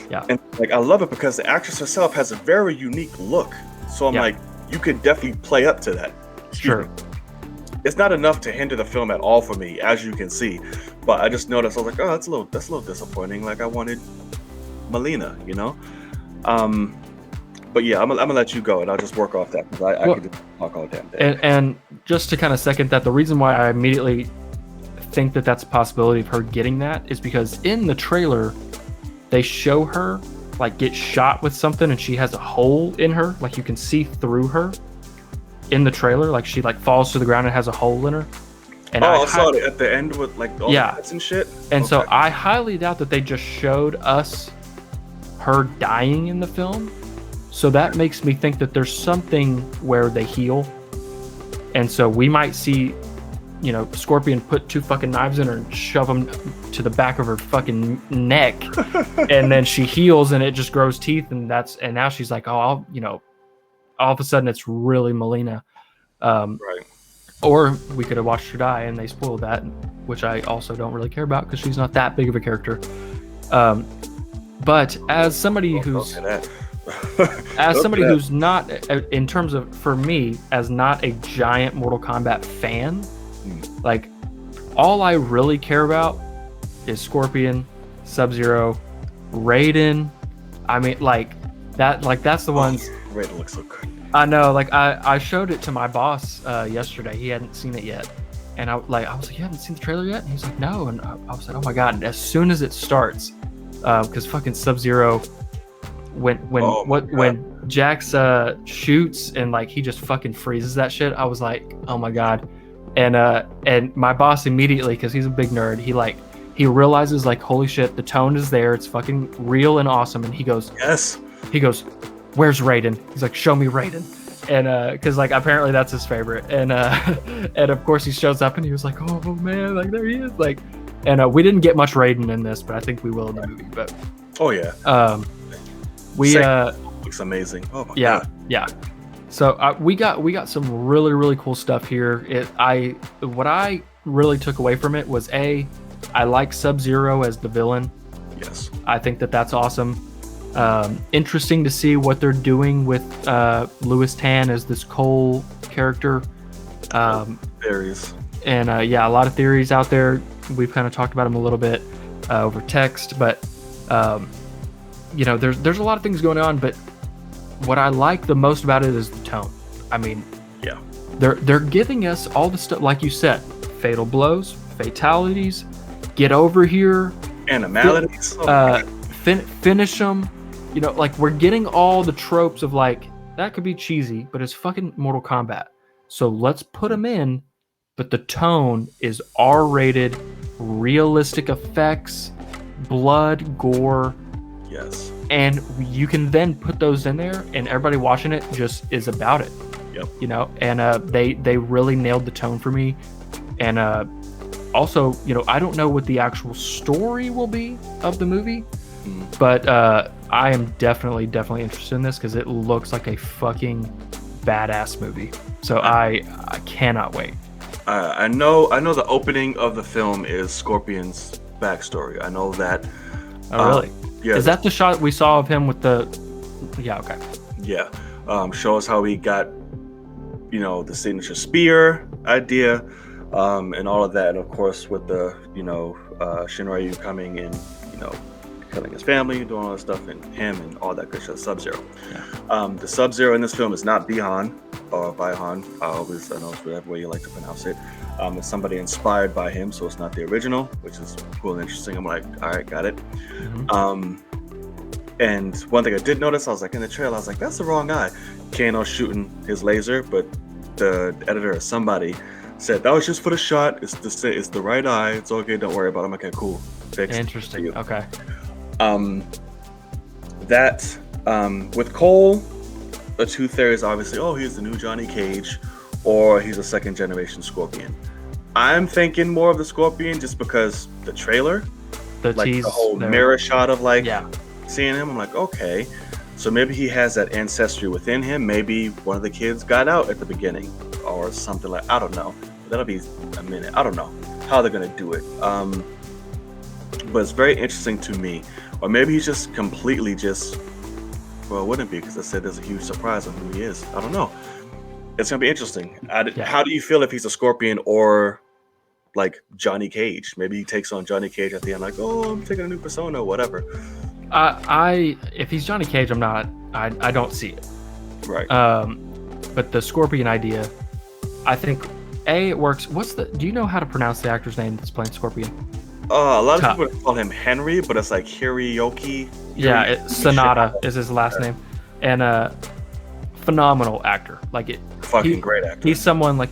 yeah, and like I love it because the actress herself has a very unique look. So I'm like, you could definitely play up to that. Sure. It's not enough to hinder the film at all for me, as you can see. But I just noticed, I was like, oh, that's a little disappointing. Like I wanted Melina, you know. But yeah, I'm gonna let you go, and I'll just work off that because I could just talk all damn day. And just to kind of second that, the reason why I immediately think that that's a possibility of her getting that is because in the trailer, they show her like get shot with something, and she has a hole in her, like you can see through her in the trailer, like she like falls to the ground and has a hole in her. And I saw it at the end with like all the hats and shit. And so I highly doubt that they just showed us her dying in the film. So that makes me think that there's something where they heal. And so we might see, you know, Scorpion put two fucking knives in her and shove them to the back of her fucking neck. And then she heals and it just grows teeth. And now she's like, oh, all of a sudden it's really Melina. Right. Or we could have watched her die and they spoiled that, which I also don't really care about because she's not that big of a character. But as somebody who's who's not, in terms of, for me, as not a giant Mortal Kombat fan, like all I really care about is Scorpion, Sub-Zero, Raiden. I mean, that's the ones. Raiden looks so good. I know, like I showed it to my boss yesterday. He hadn't seen it yet, and I was like, "You haven't seen the trailer yet?" And he's like, "No." And I was like, "Oh my god!" And as soon as it starts, because fucking Sub-Zero, when Jax shoots and like he just fucking freezes that shit, I was like, "Oh my god!" And my boss immediately, because he's a big nerd, he realizes like, holy shit, the tone is there. It's fucking real and awesome. And he goes, yes. He goes, where's Raiden? He's like, show me Raiden. And because like apparently that's his favorite. And and of course he shows up and he was like, oh man, like there he is. Like, and we didn't get much Raiden in this, but I think we will in the movie. But oh yeah, looks amazing. Oh my god. Yeah. So we got some really really cool stuff here. What I really took away from it was I like Sub-Zero as the villain. Yes. I think that's awesome. Interesting to see what they're doing with Louis Tan as this Cole character. Theories. And a lot of theories out there. We've kind of talked about them a little bit over text, but there's a lot of things going on. But what I like the most about it is the tone. I mean, yeah, they're giving us all the stuff, like you said, fatal blows, fatalities, get over here, animalities, finish them. Like we're getting all the tropes of like that could be cheesy, but it's fucking Mortal Kombat. So let's put them in, but the tone is R-rated, realistic effects, blood, gore. Yes. and you can then put those in there, and everybody watching it just is about it. Yep. You know, and they really nailed the tone for me, and also, you know, I don't know what the actual story will be of the movie, but I am definitely interested in this because it looks like a fucking badass movie. So I cannot wait. I know the opening of the film is Scorpion's backstory. I know that. Oh, really? Yeah. Is that the shot we saw of him with the? Yeah. Okay. Yeah. Shows how he got, you know, the signature spear idea, and all of that, and of course with the, you know, Shinryu coming and, you know, killing his family, doing all that stuff, and him and all that good shit. Sub-Zero. Yeah. The Sub-Zero in this film is not Bihan or Bihan. I know it's whatever way you like to pronounce it. It's somebody inspired by him, so it's not the original, which is cool and interesting. I'm like, all right, got it. And one thing I did notice, I was like, in the trailer, I was like, that's the wrong eye. Kano shooting his laser, but the editor or somebody said that was just for the shot. It's the right eye. It's okay. Don't worry about it. I'm like, okay, cool. Fixed. Interesting. Okay. With Cole, the two theories obviously, oh, he's the new Johnny Cage, or he's a second generation Scorpion. I'm thinking more of the Scorpion just because the trailer, the whole mirror shot of seeing him, I'm like, okay, so maybe he has that ancestry within him. Maybe one of the kids got out at the beginning or something like, I don't know. That'll be a minute. I don't know how they're gonna do it. But it's very interesting to me. Or maybe he's just completely well, it wouldn't be, because I said there's a huge surprise on who he is. I don't know. It's gonna be interesting. How do you feel if he's a Scorpion or like Johnny Cage? Maybe he takes on Johnny Cage at the end, like, oh, I'm taking a new persona, whatever. If he's Johnny Cage, I don't see it. Right. But the Scorpion idea, I think it works. Do you know how to pronounce the actor's name that's playing Scorpion? A lot of people call him Henry, but it's like Hiroyuki. Yeah, Sanada is his last name, and phenomenal actor. Great actor. He's someone like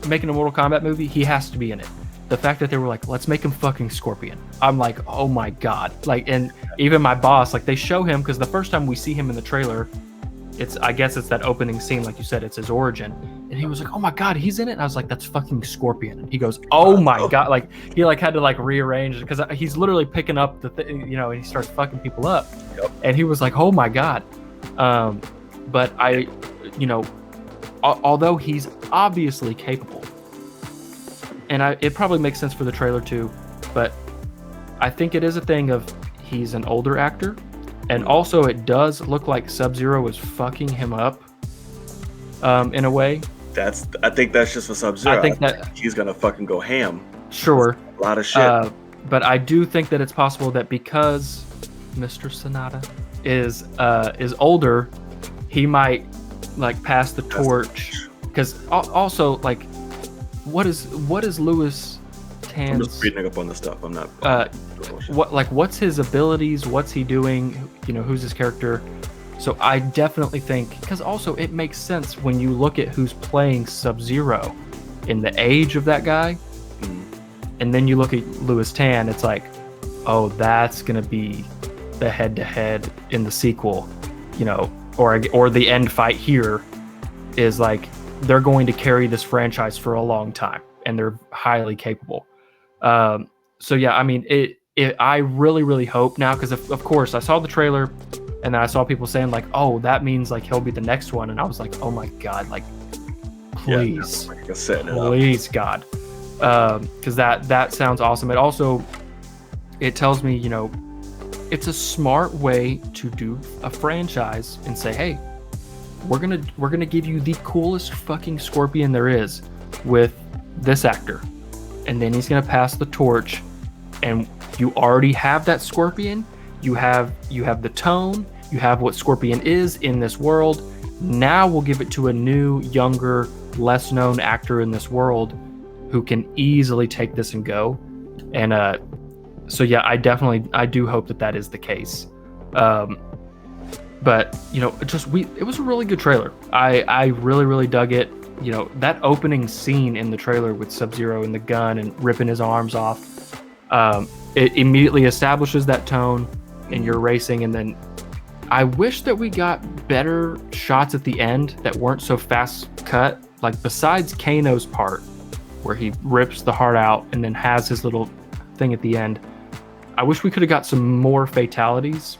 making a Mortal Kombat movie. He has to be in it. The fact that they were like, let's make him fucking Scorpion. I'm like, oh my god. And even my boss, they show him, because the first time we see him in the trailer, I guess it's that opening scene, like you said, it's his origin. And he was like, oh my god, he's in it? And I was like, that's fucking Scorpion. And he goes, oh my god. He had to rearrange it, because he's literally picking up and he starts fucking people up. Yep. And he was like, oh my god. But although he's obviously capable, and it probably makes sense for the trailer too, but I think it is a thing of he's an older actor. And also, it does look like Sub-Zero is fucking him up, in a way. I think that's just for Sub-Zero. I think he's gonna fucking go ham. Sure. A lot of shit. But I do think that it's possible that because Mr. Sanada is older, he might pass the torch. Because also, what is Louis Tan's? I'm just reading up on the stuff. I'm not. What's his abilities? What's he doing? Who's his character? So I definitely think, because also it makes sense when you look at who's playing Sub-Zero in the age of that guy, and then you look at Louis Tan. It's like, oh, that's gonna be the head-to-head in the sequel, or the end fight here is they're going to carry this franchise for a long time, and they're highly capable. So yeah, I mean, I really, really hope now, because of course I saw the trailer, and then I saw people saying oh, that means he'll be the next one, and I was like, oh my god, please, please, God, because that sounds awesome. It tells me, it's a smart way to do a franchise and say, hey, we're gonna give you the coolest fucking Scorpion there is with this actor, and then he's gonna pass the torch, and you already have that Scorpion. You have the tone. You have what Scorpion is in this world. Now we'll give it to a new, younger, less known actor in this world who can easily take this and go. And so yeah, I do hope that is the case. But it was a really good trailer. I really, really dug it. That opening scene in the trailer with Sub-Zero and the gun and ripping his arms off, it immediately establishes that tone. and you're racing, and then I wish that we got better shots at the end that weren't so fast cut. Like besides Kano's part, where he rips the heart out and then has his little thing at the end, I wish we could have got some more fatalities,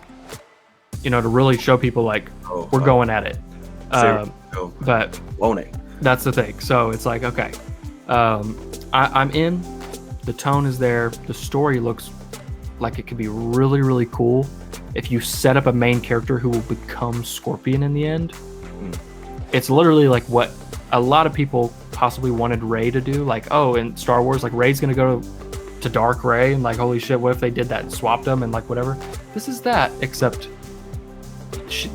to really show people like we're going at it. But won't it? That's the thing. So it's like, okay, I'm in. The tone is there. The story looks like it could be really, really cool if you set up a main character who will become Scorpion in the end. It's literally like what a lot of people possibly wanted Rey to do. Like, oh, in Star Wars, like Rey's gonna go to Dark Rey, and like, holy shit, what if they did that and swapped them and like whatever. This is that, except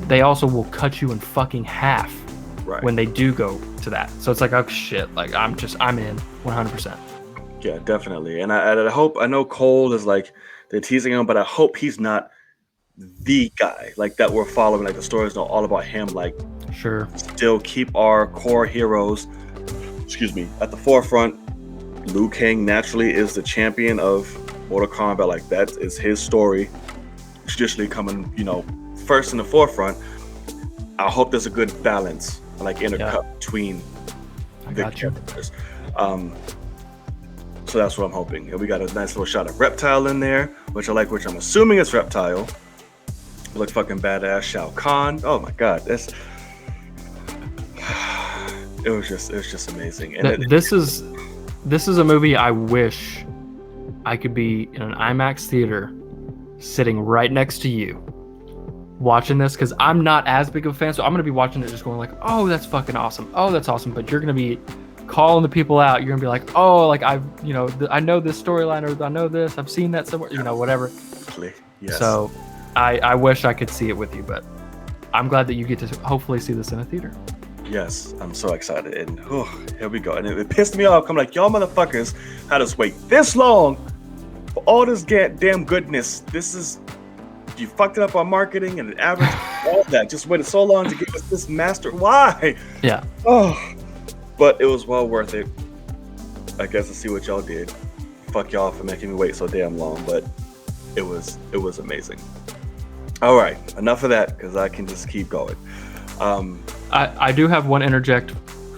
they also will cut you in fucking half when they do go to that. So it's like, oh shit, like I'm in 100%. Yeah, definitely. And I hope, I know Cole is like, they're teasing him, but I hope he's not the guy like that we're following. Like the story is not all about him. Like, sure, still keep our core heroes, at the forefront. Liu Kang naturally is the champion of Mortal Kombat. Like that is his story, traditionally coming, first in the forefront. I hope there's a good balance, like intercut between the characters. So that's what I'm hoping. And we got a nice little shot of Reptile in there, which I like, which I'm assuming is Reptile. Look fucking badass. Shao Kahn. Oh my god, it was just amazing. And this is a movie I wish I could be in an IMAX theater, sitting right next to you, watching this, because I'm not as big of a fan, so I'm gonna be watching it just going like, oh, that's fucking awesome. Oh, that's awesome. But you're gonna be calling the people out. You're gonna be like, oh, like I know this storyline, or I know this, I've seen that somewhere, whatever. Yes. So I wish I could see it with you, but I'm glad that you get to hopefully see this in a theater. Yes, I'm so excited. And here we go. And it pissed me off. I'm like, y'all motherfuckers had us wait this long for all this damn goodness. You fucked it up on marketing and average, all that. Just waited so long to give us this master. Why? Yeah. But it was well worth it, I guess, to see what y'all did. Fuck y'all for making me wait so damn long, but it was amazing. All right, enough of that, because I can just keep going. I do have one interject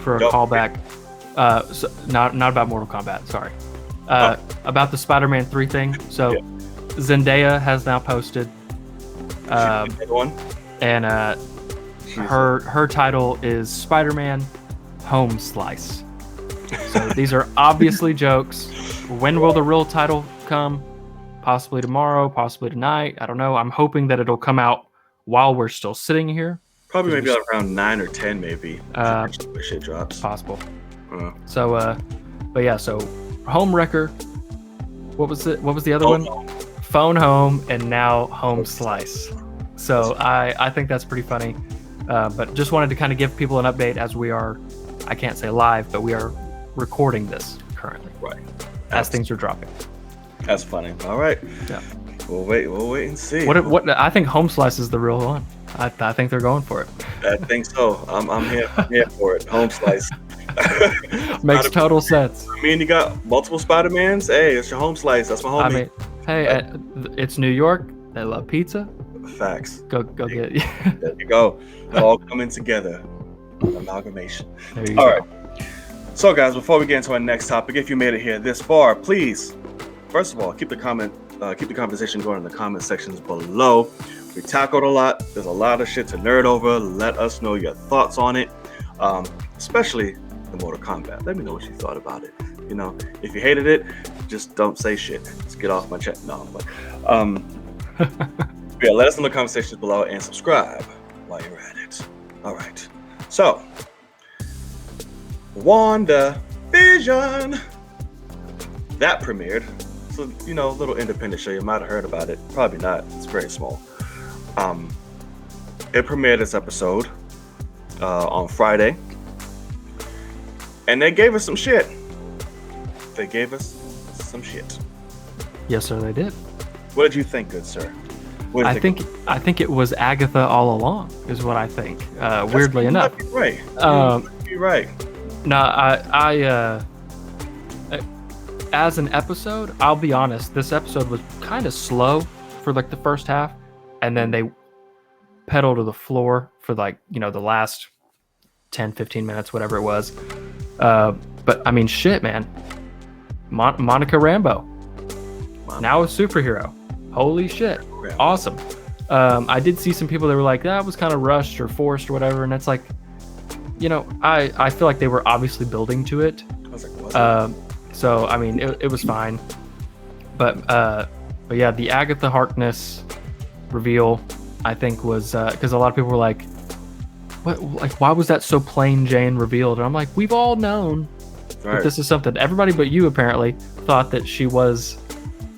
for a callback. So not about Mortal Kombat, sorry. About the Spider-Man 3 thing. So Zendaya has now posted, and her title is Spider-Man Home Slice. So these are obviously jokes. When will the real title come? Possibly tomorrow, possibly tonight. I don't know. I'm hoping that it'll come out while we're still sitting here. Probably maybe around 9 or 10, maybe. Shit drops. Possible. So, but yeah. So, Home Wrecker. What was it? What was the other one? Phone Home, and now Home Slice. So I think that's pretty funny. But just wanted to kind of give people an update as we are. I can't say live, but we are recording this currently. Right. As things are dropping. That's funny. All right. Yeah. We'll wait and see. What I think Home Slice is the real one. I think they're going for it. I think so. I'm here for it. Home Slice. Makes total sense. I mean, you got multiple Spider-Mans. Hey, it's your Home Slice. That's my homie. I mean, hey, it's New York. They love pizza. Facts. Go get it. There you go. They're all coming together. Amalgamation. There you go. All right. So, guys, before we get into our next topic, if you made it here this far, please, first of all, keep the conversation going in the comment sections below. We tackled a lot. There's a lot of shit to nerd over. Let us know your thoughts on it, especially the Mortal Kombat. Let me know what you thought about it. If you hated it, just don't say shit. Just get off my chat. No, but yeah, let us know in the comment sections below and subscribe while you're at it. All right. So, WandaVision. That premiered. So, little independent show. You might have heard about it. Probably not. It's very small. It premiered this episode on Friday. And they gave us some shit. Yes, sir, they did. What did you think, good sir? I think it was Agatha all along, is what I think. Weirdly enough. Right. You're right. No, I as an episode, I'll be honest, this episode was kind of slow for like the first half. and then they pedal to the floor for like, you know, the last 10, 15 minutes, whatever it was. But I mean, shit, man. Monica Rambeau, now a superhero. Holy shit. Awesome. I did see some people that were like, that was kind of rushed or forced or whatever. And it's like, you know, I feel like they were obviously building to it. I was like, what? So, I mean, it was fine. But yeah, the Agatha Harkness reveal, I think, was because a lot of people were like, what, like, why was that so plain Jane revealed? And I'm like, we've all known that this is something. Everybody but you apparently thought that she was,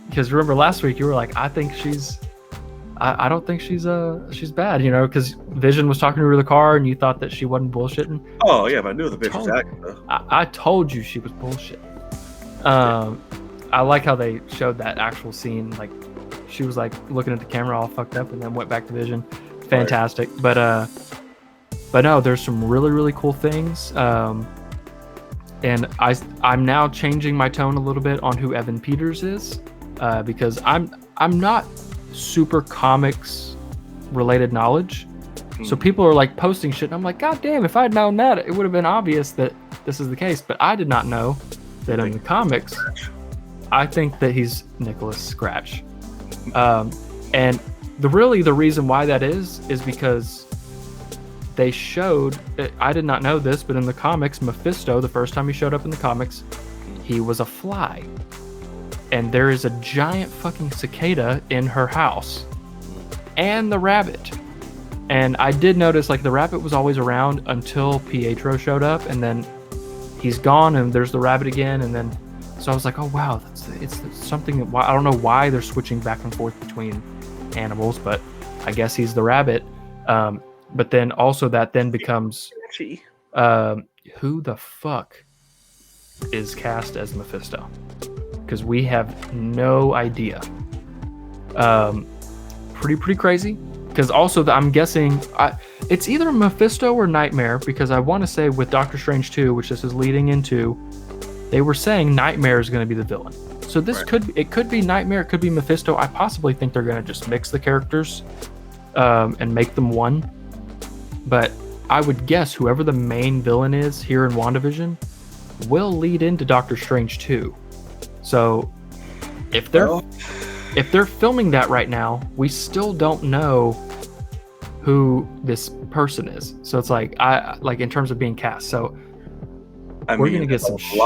because remember last week you were like, I think she's, I don't think she's bad, you know, because Vision was talking to her in the car and you thought that she wasn't bullshitting. Oh yeah, but I knew the bitch was Agatha. I told you she was bullshit. I like how they showed that actual scene, like she was like looking at the camera all fucked up and then went back to Vision. Fantastic. Right. But no, there's some really, really cool things. And I'm now changing my tone a little bit on who Evan Peters is, because I'm not super comics related knowledge. So people are like posting shit and I'm like, God damn, if I'd known that, it would have been obvious that this is the case. But I did not know that in the comics, I think that he's Nicholas Scratch. And the reason why that is because they showed, I did not know this, but in the comics, Mephisto, the first time he showed up in the comics, he was a fly. And there is a giant fucking cicada in her house. And the rabbit. And I did notice, like, the rabbit was always around until Pietro showed up, and then he's gone, and there's the rabbit again, and then... So I was like, oh, wow, it's something that... I don't know why they're switching back and forth between animals, but I guess he's the rabbit. But then also that then becomes... who the fuck is cast as Mephisto? Because we have no idea. Pretty crazy. Because also I'm guessing it's either Mephisto or Nightmare, because I want to say with Doctor Strange 2, which this is leading into, they were saying Nightmare is going to be the villain. So this could be Nightmare, it could be Mephisto. I possibly think they're going to just mix the characters and make them one. But I would guess whoever the main villain is here in WandaVision will lead into Doctor Strange 2. So if they're filming that right now, we still don't know who this person is. So it's like, in terms of being cast. So we're gonna get some shit.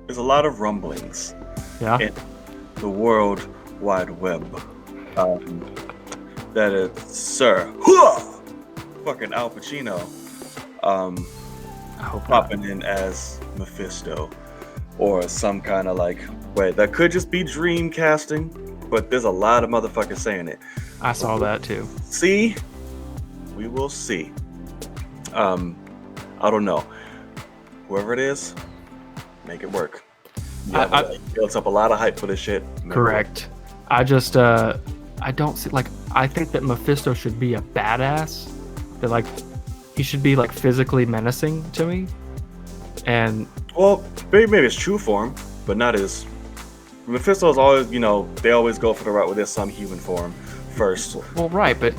There's a lot of rumblings. Yeah. In the World Wide Web. That it's Sir fucking Al Pacino popping in as Mephisto. Or some kind of like, wait, that could just be dream casting, but there's a lot of motherfuckers saying it. I saw that too. See? We will see. I don't know. Whoever it is, make it work. Yeah, built up a lot of hype for this shit. Correct. I just, I don't see, like, I think that Mephisto should be a badass. That, like, he should be, like, physically menacing to me. And... Well, maybe it's true form, but not his. Mephisto's always, you know, they always go for the route where there's some human form first. Well, right, but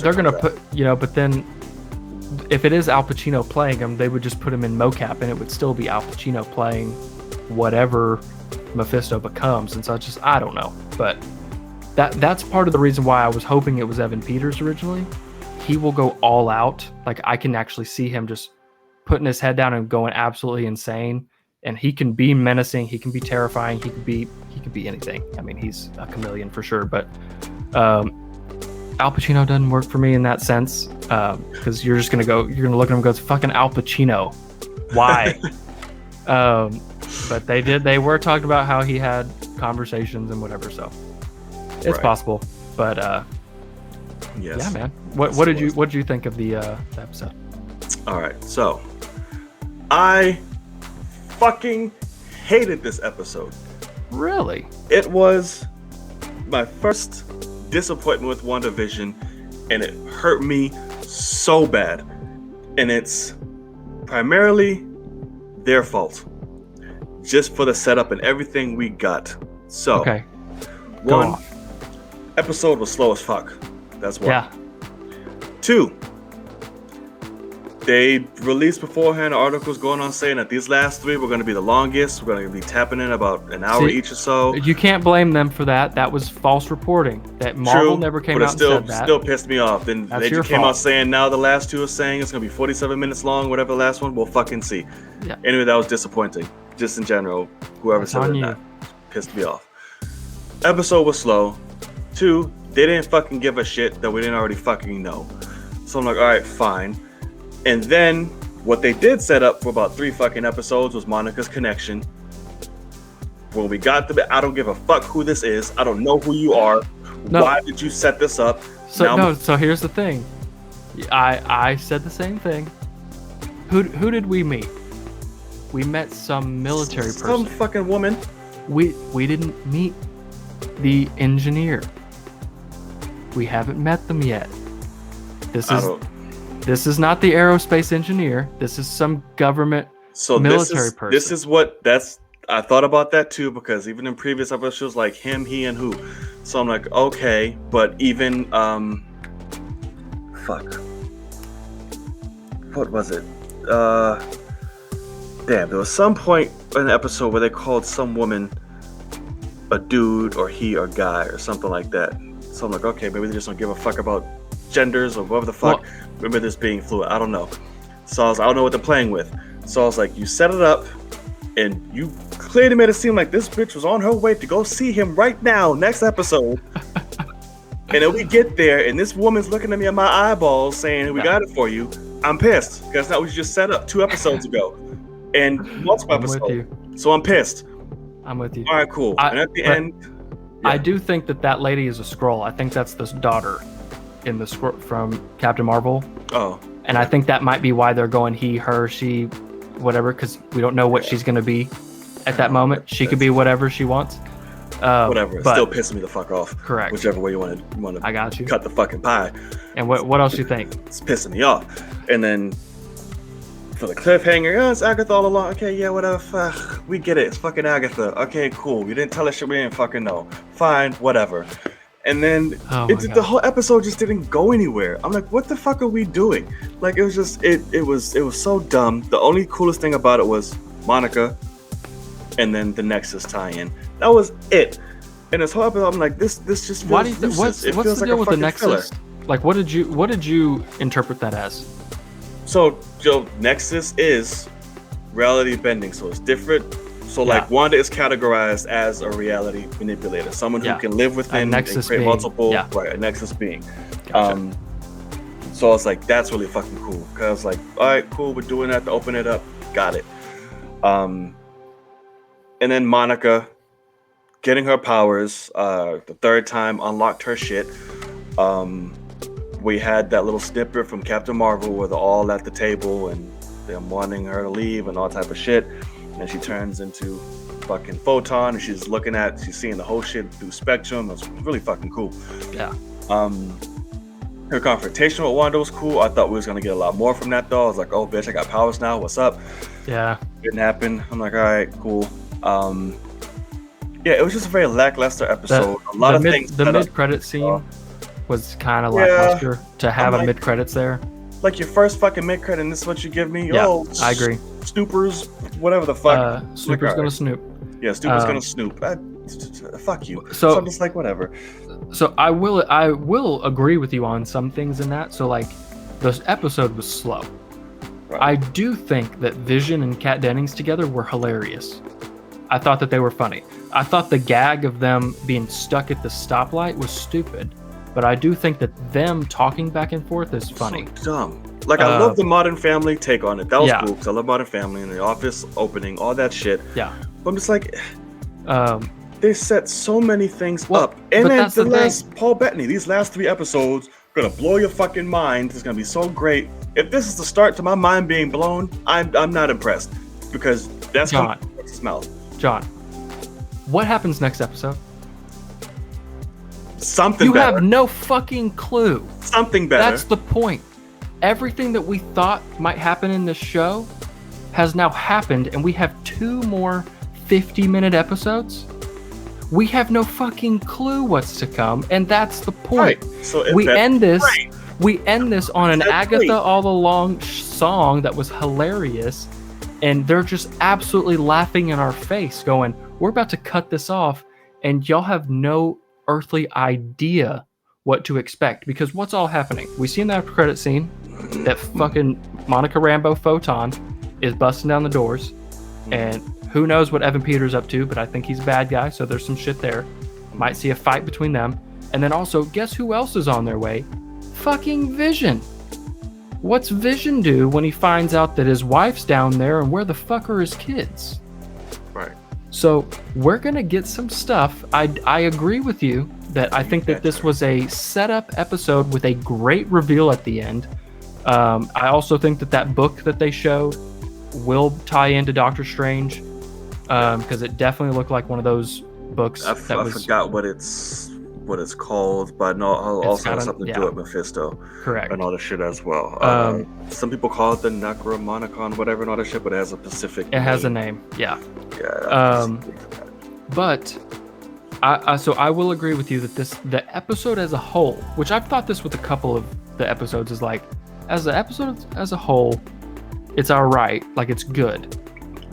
they're going to put, you know, but then if it is Al Pacino playing him, they would just put him in mocap and it would still be Al Pacino playing whatever Mephisto becomes. And so it's just, I don't know. But that's part of the reason why I was hoping it was Evan Peters originally. He will go all out. Like, I can actually see him just putting his head down and going absolutely insane, and he can be menacing, he can be terrifying, he could be anything. I mean, he's a chameleon for sure. But Al Pacino doesn't work for me in that sense, because you're gonna look at him and go, it's fucking Al Pacino, why? But they were talking about how he had conversations and whatever, so it's possible. But yes. Yeah, man, what did you think of the episode? All right, so I fucking hated this episode. Really? It was my first disappointment with WandaVision, and it hurt me so bad. And it's primarily their fault, just for the setup and everything we got. So, okay. one, episode was slow as fuck. That's one. Yeah. 2, they released beforehand articles going on saying that these last 3 were going to be the longest. We're going to be tapping in about an hour each or so. You can't blame them for that. That was false reporting. That Marvel never came out and said that. Still pissed me off. Then they just came out saying now the last 2 are saying it's going to be 47 minutes long, whatever the last one. We'll fucking see. Yeah. Anyway, that was disappointing. Just in general, whoever said that pissed me off. Episode was slow. 2, they didn't fucking give a shit that we didn't already fucking know. So I'm like, all right, fine. And then what they did set up for about 3 fucking episodes was Monica's connection. When we got to I don't give a fuck who this is. I don't know who you are. No. Why did you set this up? So here's the thing. I said the same thing. Who did we meet? We met some military person. Some fucking woman. We didn't meet the engineer. We haven't met them yet. This is not the aerospace engineer. This is some government military person. This is I thought about that too, because even in previous episodes, like him, he, and who. So I'm like, okay, but even what was it? Damn, there was some point in the episode where they called some woman a dude or he or guy or something like that. So I'm like, okay, maybe they just don't give a fuck about genders or whatever the fuck. Remember this being fluid. I don't know. So I don't know what they're playing with. So I was like, you set it up and you clearly made it seem like this bitch was on her way to go see him right now, next episode. And then we get there and this woman's looking at me in my eyeballs saying, we got it for you. I'm pissed because that was just set up 2 episodes ago and multiple episodes. So I'm pissed. I'm with you. All right, cool. And at the end, I do think that lady is a Skrull. I think that's the daughter in the from Captain Marvel. Oh. And I think that might be why they're going he, her, she, whatever, because we don't know what she's going to be at that moment. She could be whatever she wants. Whatever. It's still pissing me the fuck off. Correct. Whichever way you want to. I got you. Cut the fucking pie. And what else you think? It's pissing me off. And then for the cliffhanger, it's Agatha all along. Okay, yeah, whatever. We get it. It's fucking Agatha. Okay, cool. You didn't tell us shit we didn't fucking know. Fine, whatever. And then the whole episode just didn't go anywhere. I'm like, what the fuck are we doing? Like, it was just it was so dumb. The only coolest thing about it was Monica and then the Nexus tie-in. That was it. And this whole episode, I'm like, this just feels what's the deal with the Nexus? Filler. Like, what did you interpret that as? So, Joe, Nexus is reality bending, so it's different. So, like, Wanda is categorized as a reality manipulator, someone who can live within and create multiple, a Nexus being. Gotcha. So I was like, that's really fucking cool. Because I was like, all right, cool, we're doing that to open it up. Got it. And then Monica getting her powers, the 3rd time unlocked her shit. We had that little snippet from Captain Marvel where they're all at the table and they're wanting her to leave and all type of shit. And she turns into fucking Photon and she's seeing the whole shit through Spectrum. It's really fucking cool. Yeah. Her confrontation with Wanda was cool. I thought we was gonna get a lot more from that though. I was like, oh bitch, I got powers now. What's up? Yeah. Didn't happen. I'm like, all right, cool. Yeah, it was just a very lackluster episode. A lot of things. The mid-credit scene was kind of lackluster to have a mid-credits there. Like your first fucking mid-credit, and this is what you give me? Yeah, I agree. Snoopers, whatever the fuck. Snooper's gonna snoop. Yeah, Snooper's gonna snoop. Fuck you. So I'm just like, whatever. So I will agree with you on some things in that. So like, this episode was slow. Right. I do think that Vision and Kat Dennings together were hilarious. I thought that they were funny. I thought the gag of them being stuck at the stoplight was stupid. But I do think that them talking back and forth is funny. So dumb. Like, I love the Modern Family take on it. That was cool because I love Modern Family and The Office opening, all that shit. Yeah. But I'm just like, they set so many things up. And then Paul Bettany, these last 3 episodes are going to blow your fucking mind. It's going to be so great. If this is the start to my mind being blown, I'm not impressed. Because that's what smells. John, what happens next episode? Something better. You have no fucking clue. Something better. That's the point. Everything that we thought might happen in this show has now happened, and we have 2 more 50-minute episodes. We have no fucking clue what's to come, and that's the point. Right. So we end this on an Agatha All Along song that was hilarious, and they're just absolutely laughing in our face, going, "We're about to cut this off, and y'all have no earthly idea what to expect," because what's all happening? We see in the after credit scene that fucking Monica Rambeau Photon is busting down the doors, and who knows what Evan Peters up to, but I think he's a bad guy, so there's some shit there. Might see a fight between them. And then also, guess who else is on their way? Fucking Vision. What's Vision do when he finds out that his wife's down there, and where the fuck are his kids? Right. So we're gonna get some stuff. I agree with you that I think that this was a setup episode with a great reveal at the end. I also think that book that they showed will tie into Doctor Strange, because it definitely looked like one of those books. I forgot what it's called, but no, also has something to do with Mephisto. Correct. And all the shit as well. Some people call it the Necromonicon, whatever, and all that shit, but it has a specific name. Has a name, yeah. Yeah. But so I will agree with you that the episode as a whole, which I've thought this with a couple of the episodes, is like, as the episode as a whole, it's all right, like it's good,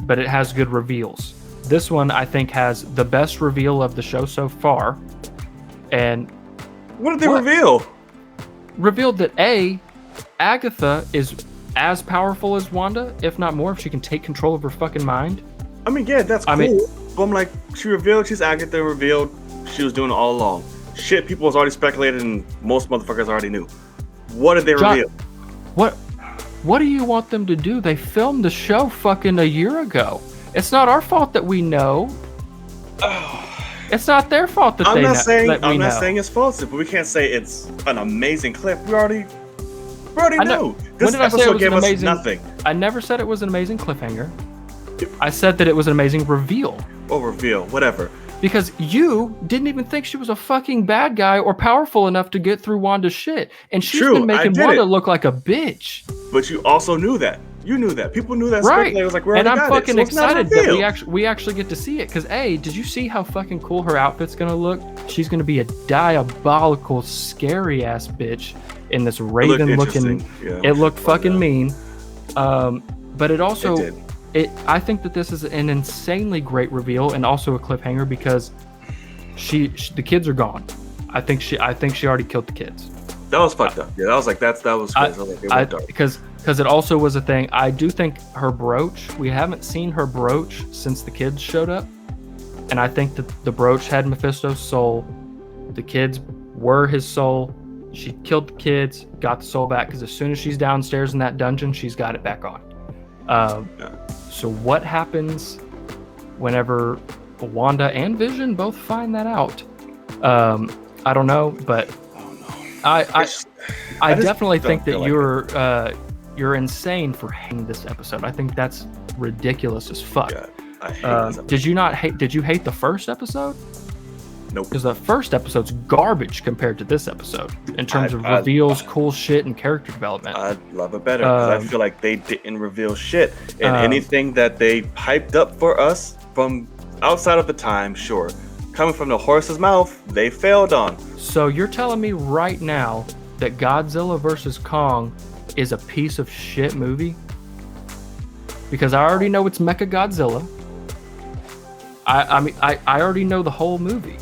but it has good reveals. This one, I think, has the best reveal of the show so far. And what did they reveal? Revealed that Agatha is as powerful as Wanda, if not more, if she can take control of her fucking mind. I mean, yeah, that's cool. But I'm like, she revealed she's Agatha, revealed she was doing it all along. Shit, people was already speculated, and most motherfuckers already knew. What did they reveal? What do you want them to do? They filmed the show fucking a year ago. It's not our fault that we know. It's not their fault that I'm not saying it's false, but we can't say it's an amazing clip. We already knew. This episode gave us nothing. I never said it was an amazing cliffhanger. I said that it was an amazing reveal. Whatever. Because you didn't even think she was a fucking bad guy or powerful enough to get through Wanda's shit. And she's been making Wanda look like a bitch. But you also knew that. You knew that. People knew that. Right. It was like, and I'm fucking excited that we actually get to see it. Because, did you see how fucking cool her outfit's going to look? She's going to be a diabolical, scary-ass bitch in this Raven-looking... It looked fucking mean. But it also... I think that this is an insanely great reveal and also a cliffhanger because the kids are gone. I think she already killed the kids. That was fucked up. Yeah, that was crazy. Because it also was a thing. I do think her brooch. We haven't seen her brooch since the kids showed up, and I think that the brooch had Mephisto's soul. The kids were his soul. She killed the kids, got the soul back. Because as soon as she's downstairs in that dungeon, she's got it back on. So what happens whenever Wanda and Vision both find that out? I don't know, but I definitely think that you're insane for hating this episode. I think that's ridiculous as fuck. God, I hate this episode. Did you hate the first episode? Nope. Because the first episode's garbage compared to this episode in terms of reveals, cool shit, and character development. I love it better because I feel like they didn't reveal shit. And anything that they hyped up for us from outside of the time, sure. Coming from the horse's mouth, they failed on. So you're telling me right now that Godzilla vs. Kong is a piece of shit movie? Because I already know it's Mecha Godzilla. I already know the whole movie.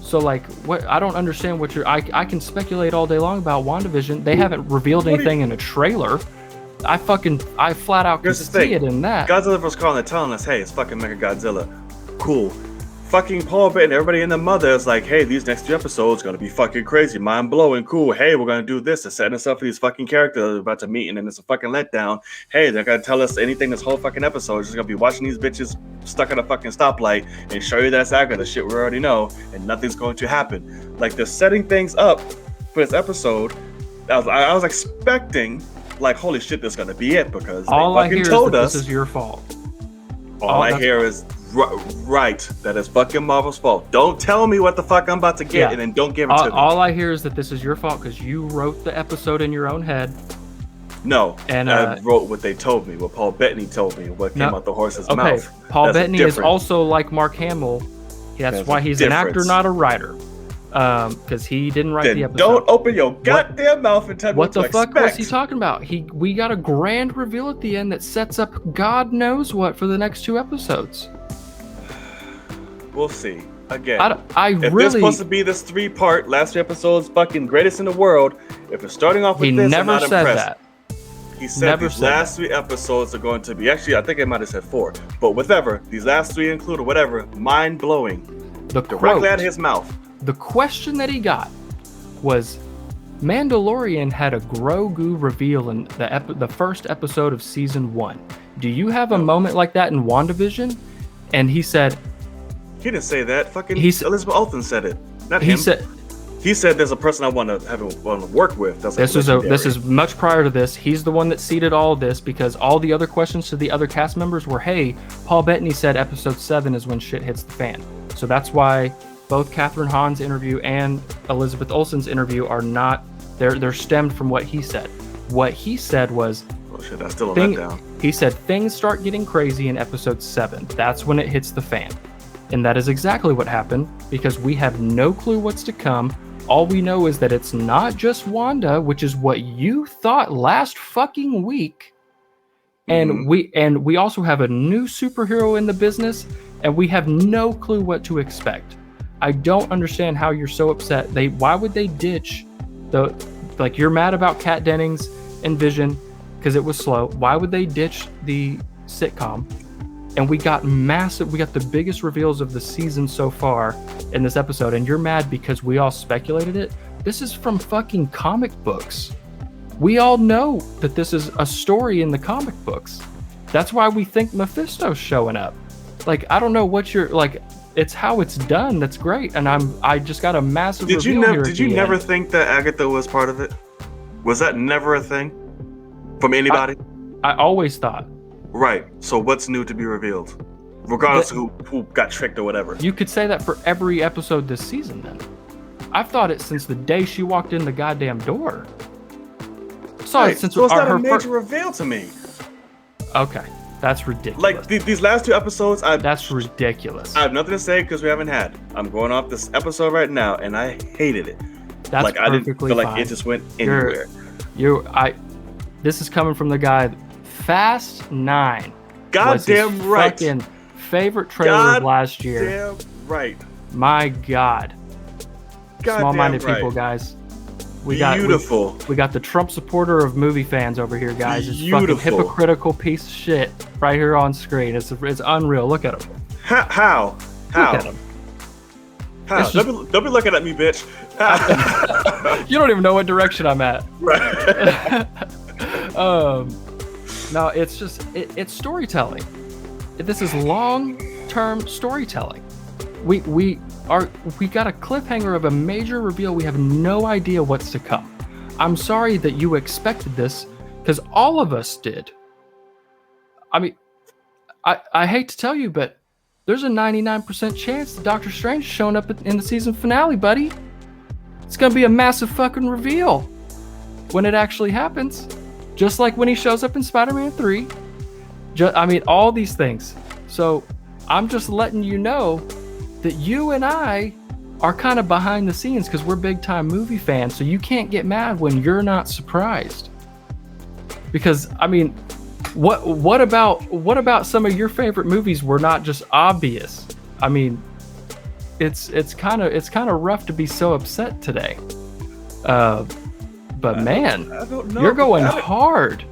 So, like, what? I don't understand what I can speculate all day long about WandaVision. They haven't revealed anything in a trailer. I flat out can see it in that. Godzilla vs. Kong, they're telling us, hey, it's fucking Mecha Godzilla. Cool. Fucking Paul Bettany and everybody in the mother is like, hey, these next 2 episodes gonna be fucking crazy, mind blowing, cool. Hey, we're gonna do this to set us up for these fucking characters that we're about to meet, and then it's a fucking letdown. Hey, they're gonna tell us anything this whole fucking episode. Just gonna be watching these bitches stuck at a fucking stoplight and show you that Saga, the shit we already know, and nothing's going to happen. Like, they're setting things up for this episode. I was expecting, like, holy shit, this is gonna be it because all I hear is that this is your fault. All I hear is right, that is fucking Marvel's fault. Don't tell me what the fuck I'm about to get, and then don't give it to me. All I hear is that this is your fault because you wrote the episode in your own head. No, and I wrote what they told me, what Paul Bettany told me, what came out the horse's mouth. Paul Bettany is also like Mark Hamill. That's why he's an actor, not a writer. Because he didn't write the episode. Don't open your goddamn mouth and tell me what the fuck was he talking about? We got a grand reveal at the end that sets up God knows what for the next 2 episodes. We'll see. Again, if there's supposed to be this 3-part, last 3 episodes, fucking greatest in the world, if it's starting off with this, I'm not impressed. He said these last 3 episodes are going to be, actually, I think I might have said 4, but whatever, these last 3 include or whatever, mind-blowing. Directly out of his mouth. The question that he got was, Mandalorian had a Grogu reveal in the first episode of season 1. Do you have a moment like that in WandaVision? And he said... He didn't say that. Fucking Elizabeth Olsen said it. Not him. He said there's a person I want to work with. That's this is much prior to this. He's the one that seeded all of this because all the other questions to the other cast members were, hey, Paul Bettany said episode 7 is when shit hits the fan. So that's why... both Catherine Hahn's interview and Elizabeth Olsen's interview are not, they're stemmed from what he said. What he said was, oh shit, that's still a letdown. He said things start getting crazy in episode 7. That's when it hits the fan. And that is exactly what happened because we have no clue what's to come. All we know is that it's not just Wanda, which is what you thought last fucking week. And we also have a new superhero in the business and we have no clue what to expect. I don't understand how you're so upset. Why would they ditch you're mad about Kat Dennings and Vision because it was slow. Why would they ditch the sitcom? And we got the biggest reveals of the season so far in this episode, and you're mad because we all speculated it? This is from fucking comic books. We all know that this is a story in the comic books. That's why we think Mephisto's showing up. Like, I don't know what you're like. It's how it's done. That's great. And I just got a massive reveal here. Did you never think that Agatha was part of it? Was that never a thing from anybody? I always thought. Right. So what's new to be revealed? Regardless of who got tricked or whatever. You could say that for every episode this season then. I've thought it since the day she walked in the goddamn door. It's not a major reveal to me. Okay. That's ridiculous. Like these last 2 episodes, that's ridiculous. I have nothing to say because we haven't had. I'm going off this episode right now, and I hated it. That's like I didn't feel like it just went anywhere. This is coming from the guy. Fast 9. Goddamn right. Fucking favorite trailer of last year. Damn right. My God. Small-minded people, guys. We got the Trump supporter of movie fans over here, guys. It's fucking hypocritical piece of shit right here on screen. It's unreal. Look at him. How? Look at him. How? Don't be looking at me, bitch. You don't even know what direction I'm at. Right. No, it's just it's storytelling. This is long-term storytelling. We got a cliffhanger of a major reveal. We have no idea what's to come. I'm sorry that you expected this, because all of us did. I mean, I hate to tell you, but there's a 99% chance that Doctor Strange is showing up in the season finale, buddy. It's gonna be a massive fucking reveal when it actually happens. Just like when he shows up in Spider-Man 3. All these things. So I'm just letting you know that you and I are kind of behind the scenes because we're big time movie fans, so you can't get mad when you're not surprised. Because what about some of your favorite movies were not just obvious? I mean, it's kind of rough to be so upset today. But man, I don't know, you're going hard.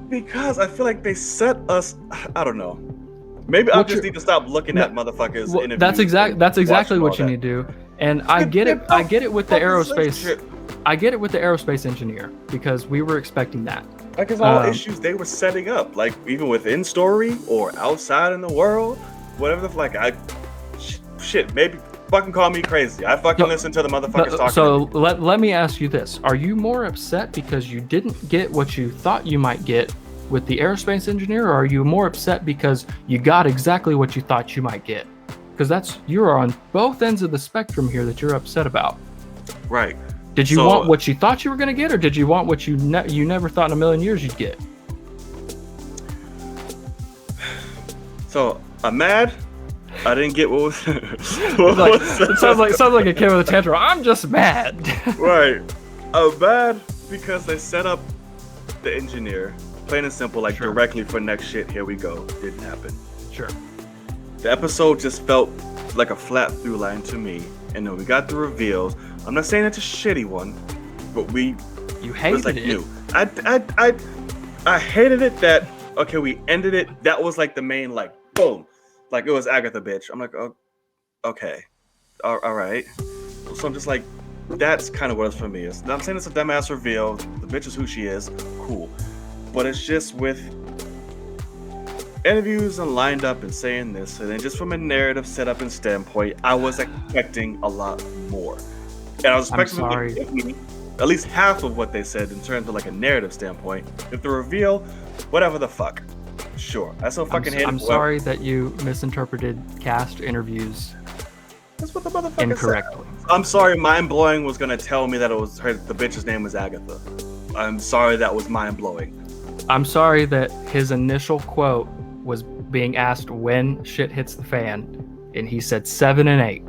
Because I feel like they set us. I don't know. Maybe I just need to stop looking at motherfuckers. Interviews that's exactly what you need to do. And I get it with the aerospace. I get it with the aerospace engineer because we were expecting that. Like it's all issues they were setting up, like even within story or outside in the world, whatever. Shit, maybe fucking call me crazy. I fucking listen to the motherfuckers talking. So let me ask you this: are you more upset because you didn't get what you thought you might get with the aerospace engineer, or are you more upset because you got exactly what you thought you might get? Because you're on both ends of the spectrum here that you're upset about. Right. Did you want what you thought you were going to get, or did you want what you never thought in a million years you'd get? So I'm mad I didn't get what was. It sounds like a kid with a tantrum. I'm just mad. Right. I'm mad because they set up the engineer, plain and simple, like directly for next shit. Here we go. Didn't happen. Sure. The episode just felt like a flat through line to me, and then we got the reveals. I'm not saying it's a shitty one, but you hated it. New. I hated it that we ended it. That was like the main boom, like it was Agatha, bitch. I'm like, oh, okay, all right. So I'm just like, that's kind of what it's for me. I'm saying it's a dumbass reveal. The bitch is who she is, cool, but it's just with interviews and lined up and saying this, and then just from a narrative setup and standpoint, I was expecting a lot more, and I was expecting them to give me at least half of what they said in terms of like a narrative standpoint. If the reveal, whatever the fuck, sure, I still fucking hate it. I'm sorry that you misinterpreted cast interviews. That's what the motherfucker incorrectly said. I'm sorry, Mind Blowing was gonna tell me that it was the bitch's name was Agatha. I'm sorry, that was mind blowing. I'm sorry that his initial quote was being asked when shit hits the fan, and he said 7 and 8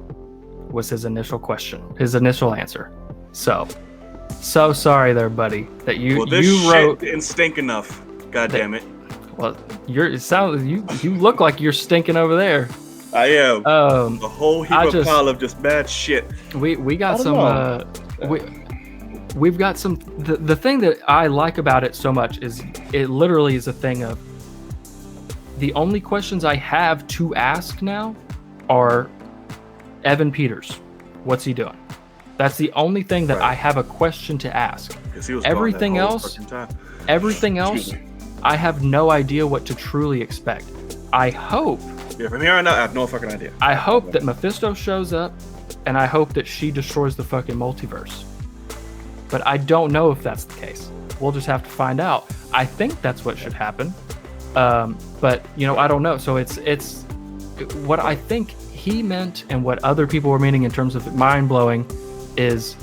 was his initial question, his initial answer. So sorry there, buddy, that you this you wrote shit didn't stink enough. God damn it. Well, you look like you're stinking over there. I am. A whole pile of just bad shit. We got some. We've got some. The thing that I like about it so much is it literally is a thing of the only questions I have to ask now are Evan Peters. What's he doing? That's the only thing that I have a question to ask. Everything else, I have no idea what to truly expect. I hope. Yeah, from here on out, I have no fucking idea. I hope that Mephisto shows up, and I hope that she destroys the fucking multiverse. But I don't know if that's the case. We'll just have to find out. I think that's what should happen. But I don't know. So it's what I think he meant, and what other people were meaning in terms of mind blowing, is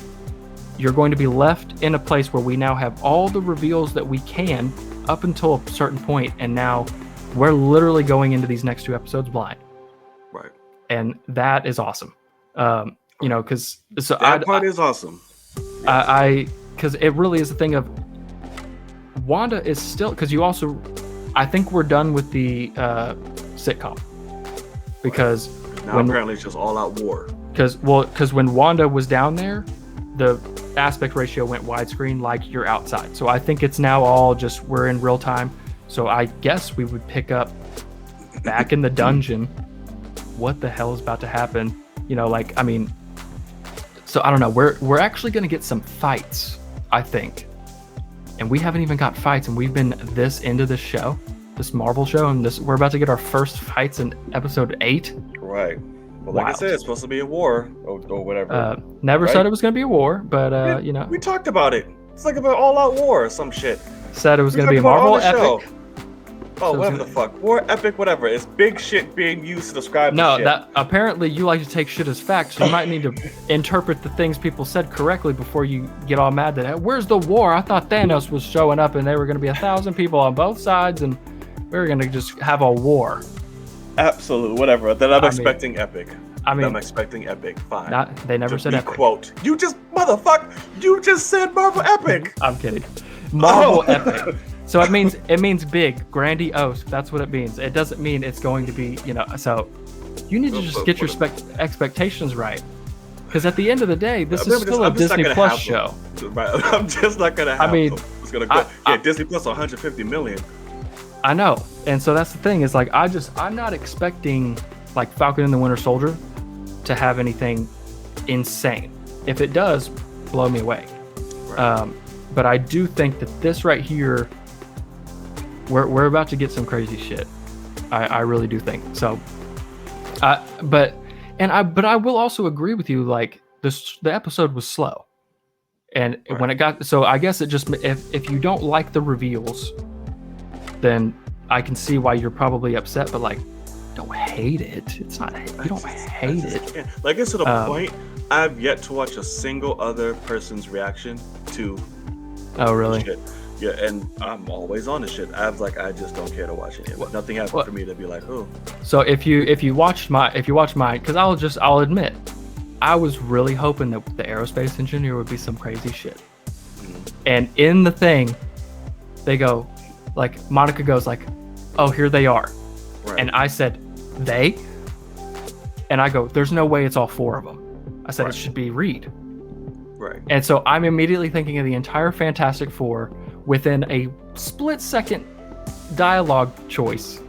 you're going to be left in a place where we now have all the reveals that we can up until a certain point, and now we're literally going into these next 2 episodes blind. Right. And that is awesome. Because that part is awesome. Yes. Because it really is a thing of Wanda is still, because I think we're done with the sitcom, because now apparently it's just all out war. Because when Wanda was down there, the aspect ratio went widescreen like you're outside. So I think it's now all just we're in real time. So I guess we would pick up back in the dungeon. What the hell is about to happen? So I don't know. We're actually going to get some fights, I think. And we haven't even got fights, and we've been this into this show, this Marvel show, and we're about to get our first fights in episode 8. Right. Well, like I said, it's supposed to be a war or whatever. Never said it was going to be a war, but we talked about it. It's like about all-out war or some shit. Said it was going to be a Marvel epic. Oh, so whatever the fuck. War epic, whatever. It's big shit being used to describe the shit. That apparently you like to take shit as facts, so you might need to interpret the things people said correctly before you get all mad that, where's the war? I thought Thanos was showing up and there were going to be 1,000 people on both sides and we were going to just have a war. Absolutely, whatever. Then I'm expecting epic. I'm expecting epic. Fine. They never said epic. Quote. You just said Marvel epic. I'm kidding. Marvel epic. So it means big, grandiose. That's what it means. It doesn't mean it's going to be, so you need to just get your expectations right. Because at the end of the day, this is still a Disney Plus show. I'm just not going to have them. It's going to go. Disney Plus 150 million. I know. And so that's the thing is I'm not expecting like Falcon and the Winter Soldier to have anything insane. If it does, blow me away. Right. But I do think that this right here, we're about to get some crazy shit. I really do think so. But I will also agree with you. Like the episode was slow, and when it got I guess it just if you don't like the reveals, then I can see why you're probably upset. But like, don't hate it. It's not you don't hate it. Like it's to the point. I've yet to watch a single other person's reaction to. Oh really? Shit. Yeah, and I'm always on this shit. I just don't care to watch any of it. Nothing happened for me to be like, oh. So if you watch mine, because I'll admit, I was really hoping that the aerospace engineer would be some crazy shit. And in the thing, they go, like, Monica goes like, oh, here they are. Right. And I said, they? And I go, there's no way it's all four of them. I said, It should be Reed. Right. And so I'm immediately thinking of the entire Fantastic Four within a split-second dialogue choice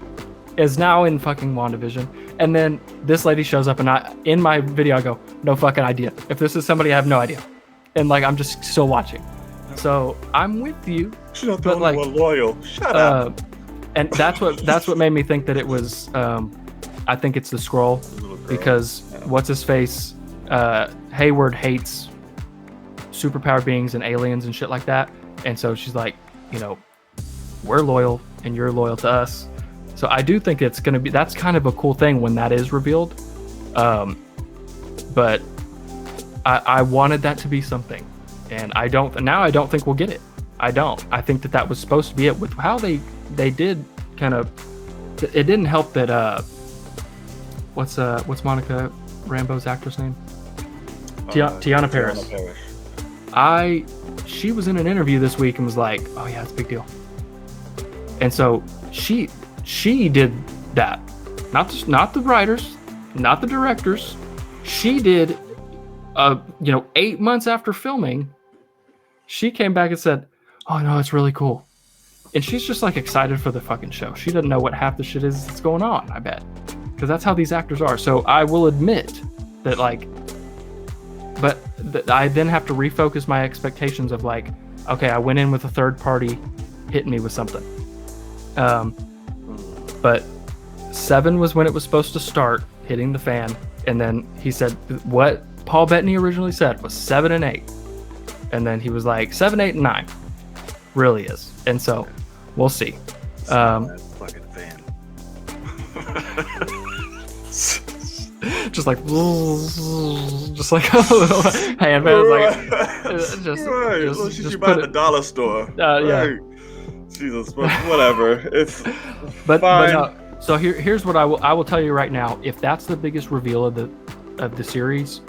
is now in fucking WandaVision. And then this lady shows up, and in my video, I go, no fucking idea. If this is somebody, I have no idea. And, like, I'm just still watching. So I'm with you. She's not the only one loyal. Shut up. And that's what made me think that it was. I think it's the Skrull, because what's his face? Hayward hates superpowered beings and aliens and shit like that. And so she's like, we're loyal and you're loyal to us. So I do think it's gonna be. That's kind of a cool thing when that is revealed. But I wanted that to be something. And I don't think we'll get it. I don't. I think that was supposed to be it. With how they did kind of, it didn't help that what's Monica Rambeau's actress name? Tiana Paris. She was in an interview this week and was like, oh yeah, it's a big deal. And so she did that. Not the writers, not the directors. She did 8 months after filming, she came back and said, oh no, it's really cool. And she's just like excited for the fucking show. She doesn't know what half the shit is that's going on, I bet. Because that's how these actors are. So I will admit that, like, but I then have to refocus my expectations of, like, okay, I went in with a third party hitting me with something. But 7 was when it was supposed to start hitting the fan. And then he said what Paul Bettany originally said was 7 and 8. And then he was like 7, 8, and 9 really is. And so we'll see. Fucking fan. just like a little hand man. Like, just buy at the dollar store. Yeah. Jesus, but whatever. It's but fine. No. So here's what I will tell you right now. If that's the biggest reveal of the series,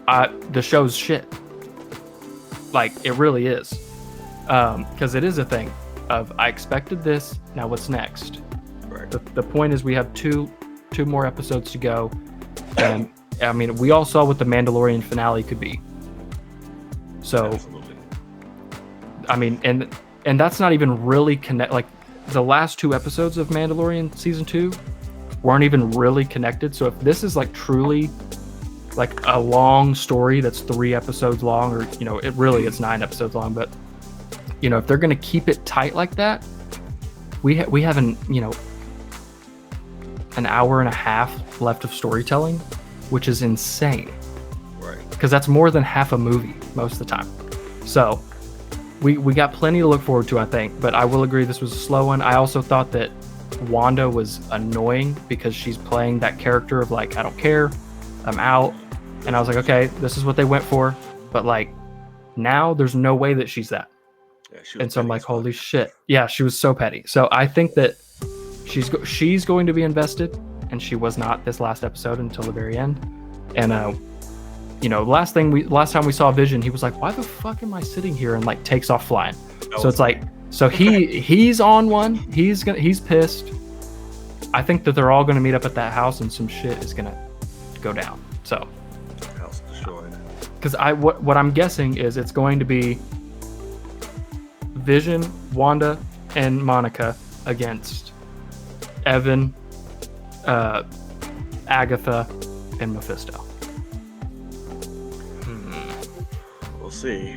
the show's shit. Like, it really is. Because it is a thing of, I expected this, now what's next? Right. The point is we have two more episodes to go. And I mean, we all saw what the Mandalorian finale could be. So, absolutely. I mean, and that's not even really like, the last 2 episodes of Mandalorian season 2 weren't even really connected. So if this is like truly like a long story that's 3 episodes long, or it's 9 episodes long, but if they're going to keep it tight like that, we have an hour and a half left of storytelling, which is insane. Right. Because that's more than half a movie most of the time. So we got plenty to look forward to, I think. But I will agree this was a slow one. I also thought that Wanda was annoying because she's playing that character of, like, I don't care, I'm out. And I was like, okay, this is what they went for. But, like, now there's no way that she's that. Yeah, and so I'm like, holy shit. Yeah, she was so petty. So I think that she's going to be invested, and she was not this last episode until the very end. And last time we saw Vision, he was like, why the fuck am I sitting here, and, like, takes off flying. So it's like, so he's on one. He's pissed. I think that they're all going to meet up at that house, and some shit is going to go down. So house destroyed. Because what I'm guessing is it's going to be Vision, Wanda, and Monica against Evan, Agatha, and Mephisto. We'll see.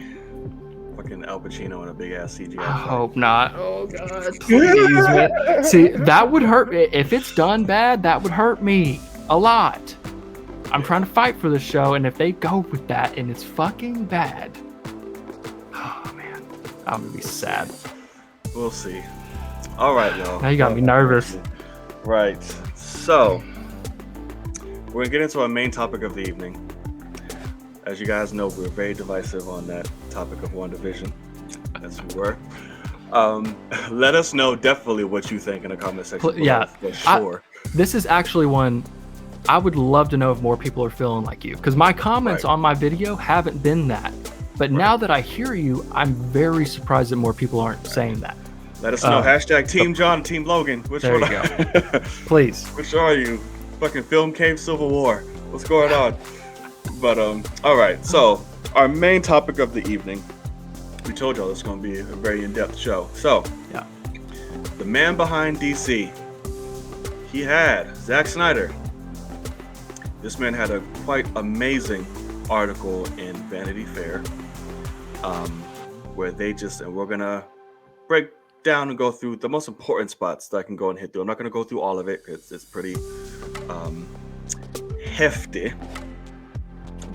Fucking Al Pacino in a big ass CGI. I hope not. Oh god, please, man. See, that would hurt. If it's done bad, that would hurt me a lot. I'm trying to fight for this show, and if they go with that and it's fucking bad, oh man, I'm gonna be sad. We'll see. All right, y'all. Now you got me nervous. Right. So we're gonna get into our main topic of the evening. As you guys know, we're very divisive on that topic of WandaVision. As we were. Let us know definitely what you think in the comment section below, Yeah, for sure. This is actually one I would love to know if more people are feeling like you, because my comments on my video haven't been that. But now that I hear you, I'm very surprised that more people aren't saying that. Let us know. Hashtag Team John, Team Logan. Which there one? You go. Please. Which are you? Fucking Film Cave Civil War. What's going on? But all right. So our main topic of the evening. We told y'all it's going to be a very in-depth show. So yeah, the man behind DC. He had Zack Snyder. This man had a quite amazing article in Vanity Fair, where we're gonna break down and go through the most important spots that I can go and hit through. I'm not gonna go through all of it because it's pretty hefty.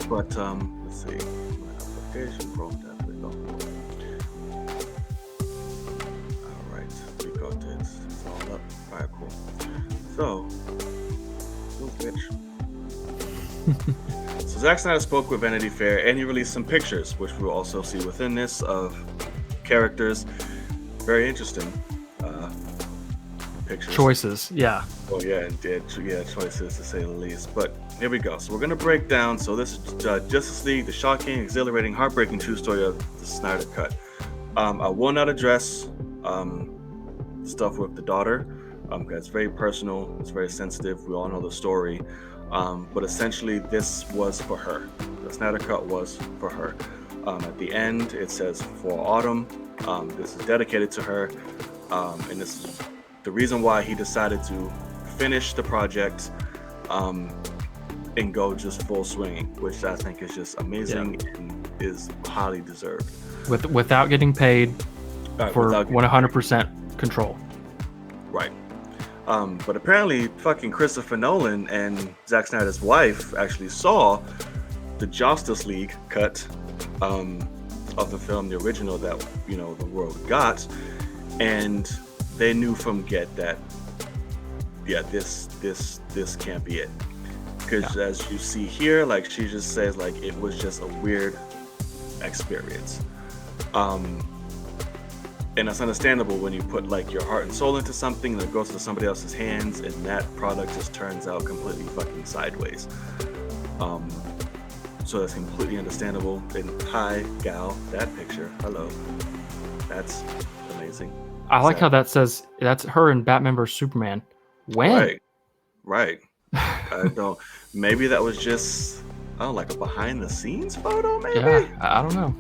But let's see. Application Chrome tab. There we go. All right, we got this. It's all up. All right, cool. So, bitch. So Zack Snyder spoke with Vanity Fair and he released some pictures, which we'll also see within this, of characters. Very interesting pictures. Choices, yeah. Oh yeah, choices to say the least. But here we go. So we're gonna break down. So this is Justice League, the shocking, exhilarating, heartbreaking true story of the Snyder Cut. I will not address stuff with the daughter, because it's very personal, it's very sensitive. We all know the story. But essentially this was for her. The Snyder Cut was for her. At the end it says for Autumn. This is dedicated to her, and this is the reason why he decided to finish the project and go just full swinging, which I think is just amazing and is highly deserved. Without getting paid for 100% control. Right. But apparently fucking Christopher Nolan and Zack Snyder's wife actually saw the Justice League cut of the film, the original that the world got, and they knew from get that this can't be it, because as you see here, like she just says, like it was just a weird experience. And it's understandable when you put like your heart and soul into something and it goes to somebody else's hands and that product just turns out completely fucking sideways. So that's completely understandable. And hi, gal, that picture. Hello. That's amazing. I like how that says that's her and Batman vs Superman. When? Right. I don't. Maybe that was just like a behind the scenes photo. Maybe. Yeah, I don't know.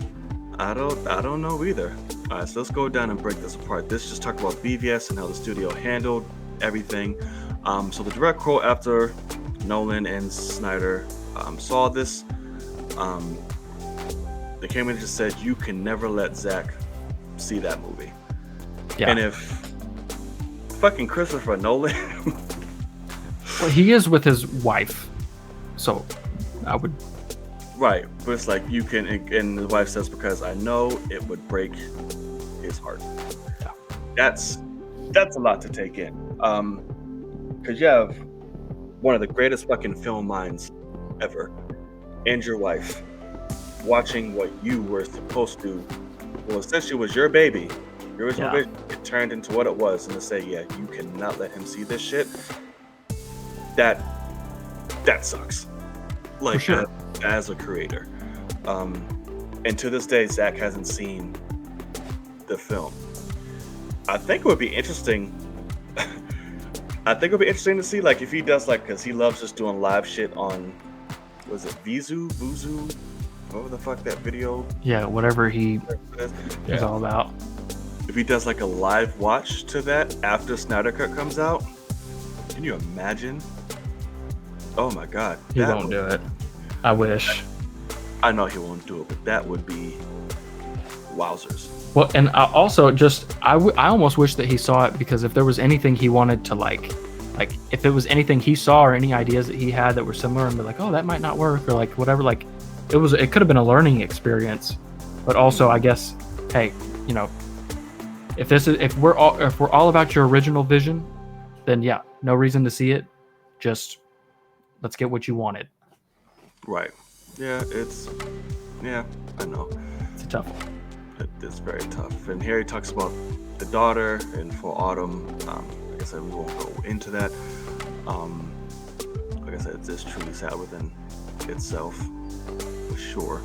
I don't know either. All right, so let's go down and break this apart. This just talked about BVS and how the studio handled everything. So the direct quote after Nolan and Snyder saw this, they came in and just said, "You can never let Zack see that movie." Yeah. And if fucking Christopher Nolan, well, he is with his wife, so I would. Right, but it's like you can, and the wife says, because I know it would break his heart. Yeah. That's a lot to take in. Because you have one of the greatest fucking film minds ever, and your wife, watching what you were supposed to, well, essentially was your baby, your original vision, it turned into what it was, and to say, yeah, you cannot let him see this shit, that sucks. Like, for sure. As a creator, and to this day Zack hasn't seen the film. I think it would be interesting to see, like, if he does, like, because he loves just doing live shit on, was it Vuzu, whatever the fuck that video, whatever he is all about. If he does like a live watch to that after Snyder Cut comes out, can you imagine? Oh my god, he won't do it. I wish. I know he won't do it, but that would be wowzers. Well, and I also I almost wish that he saw it, because if there was anything he wanted to like if it was anything he saw or any ideas that he had that were similar, and be like, oh, that might not work, or like whatever, like it could have been a learning experience. But also, I guess, hey, if we're all about your original vision, then yeah, no reason to see it. Just let's get what you wanted. Right. Yeah, I know. It's a tough one. It's very tough. And here he talks about the daughter and for Autumn. Like I said, we won't go into that. Like I said, it's truly sad within itself, for sure.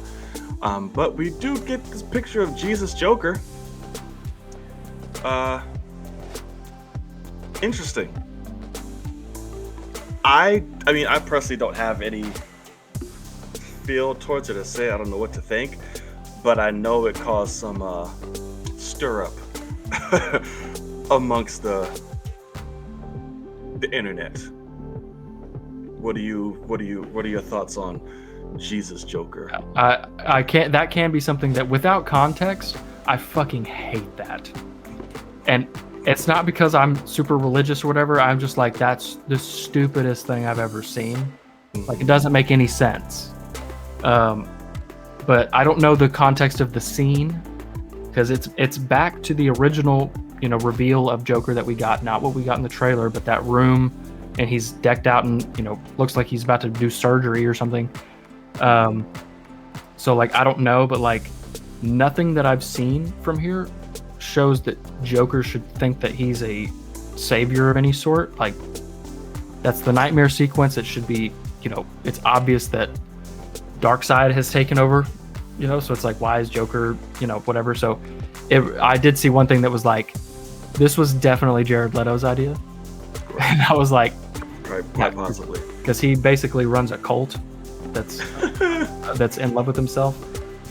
But we do get this picture of Jesus Joker. Interesting. I mean, I personally don't have any feel towards it to say. I don't know what to think, but I know it caused some stir up amongst the internet. What are your thoughts on Jesus Joker? I can't. That can be something that without context, I fucking hate that. And it's not because I'm super religious or whatever. I'm just like, that's the stupidest thing I've ever seen. Like, it doesn't make any sense. But I don't know the context of the scene, because it's back to the original, reveal of Joker that we got, not what we got in the trailer, but that room, and he's decked out and looks like he's about to do surgery or something. So like, I don't know, but like, nothing that I've seen from here shows that Joker should think that he's a savior of any sort. Like, that's the nightmare sequence. It should be, it's obvious that Darkseid has taken over, so it's like, why is Joker, whatever. So I did see one thing that was like, this was definitely Jared Leto's idea. And I was like, quite possibly, because he basically runs a cult that's that's in love with himself.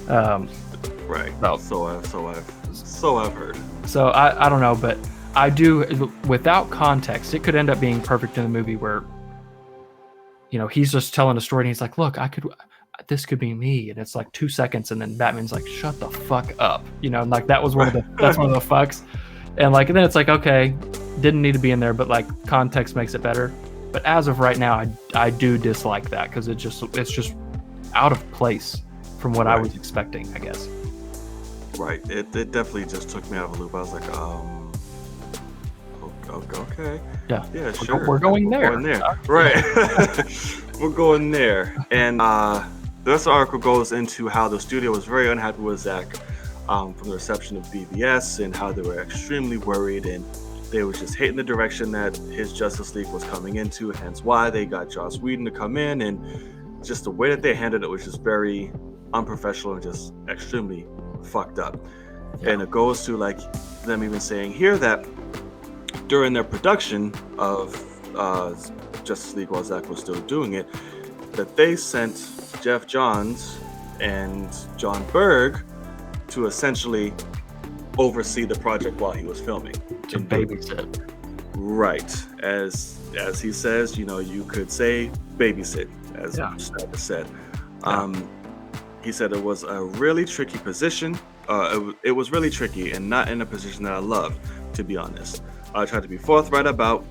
Right. So I've heard. So I don't know, but I do, without context, it could end up being perfect in the movie where, he's just telling a story and he's like, look, this could be me. And it's like 2 seconds. And then Batman's like, shut the fuck up. And like, that's one of the fucks. And like, and then it's like, okay, didn't need to be in there, but like, context makes it better. But as of right now, I do dislike that, because it's just out of place from what I was expecting, I guess. Right. It definitely just took me out of the loop. I was like, okay. Yeah, sure. We're going there. Right. We're going there. And this article goes into how the studio was very unhappy with Zack from the reception of BVS, and how they were extremely worried, and they were just hating the direction that his Justice League was coming into, hence why they got Joss Whedon to come in, and just the way that they handled it was just very unprofessional and just extremely fucked up. And it goes to like them even saying here that during their production of Justice League, while Zack was still doing it, that they sent Jeff Johns and John Berg to essentially oversee the project while he was filming. To babysit. Right. As he says, you could say babysit, as Snyder said. He said it was a really tricky position. It was really tricky and not in a position that I loved, to be honest. I tried to be forthright about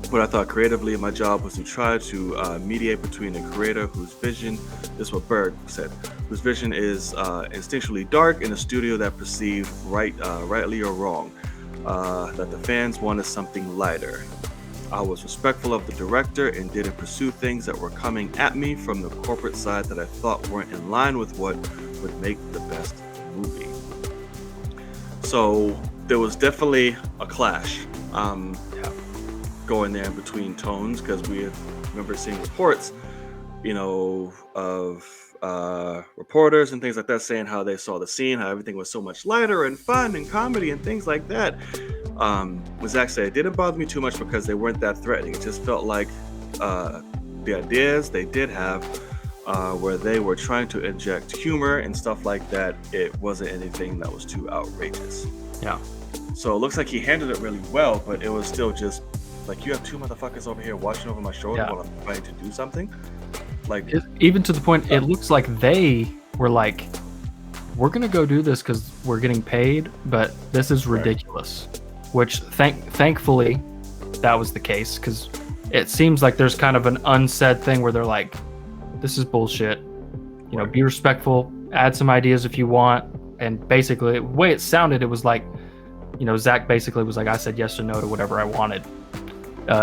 what I thought creatively. My job was to try to mediate between a creator whose vision, this is what Berg said, whose vision is instinctually dark, in a studio that perceived rightly or wrong, that the fans wanted something lighter. I was respectful of the director and didn't pursue things that were coming at me from the corporate side that I thought weren't in line with what would make the best movie. So there was definitely a clash going there in between tones, because we remember seeing reports, of reporters and things like that saying how they saw the scene, how everything was so much lighter and fun and comedy and things like that. Zack said it didn't bother me too much because they weren't that threatening. It just felt like the ideas they did have, where they were trying to inject humor and stuff like that, it wasn't anything that was too outrageous. Yeah. So it looks like he handled it really well, but it was still just like, you have two motherfuckers over here watching over my shoulder while I'm trying to do something. Like, even to the point, it looks like they were like, we're gonna go do this because we're getting paid, but this is ridiculous. Right. Which thankfully that was the case, because it seems like there's kind of an unsaid thing where they're like, this is bullshit. Be respectful, add some ideas if you want. And basically, the way it sounded, it was like, Zack basically was like, I said yes or no to whatever I wanted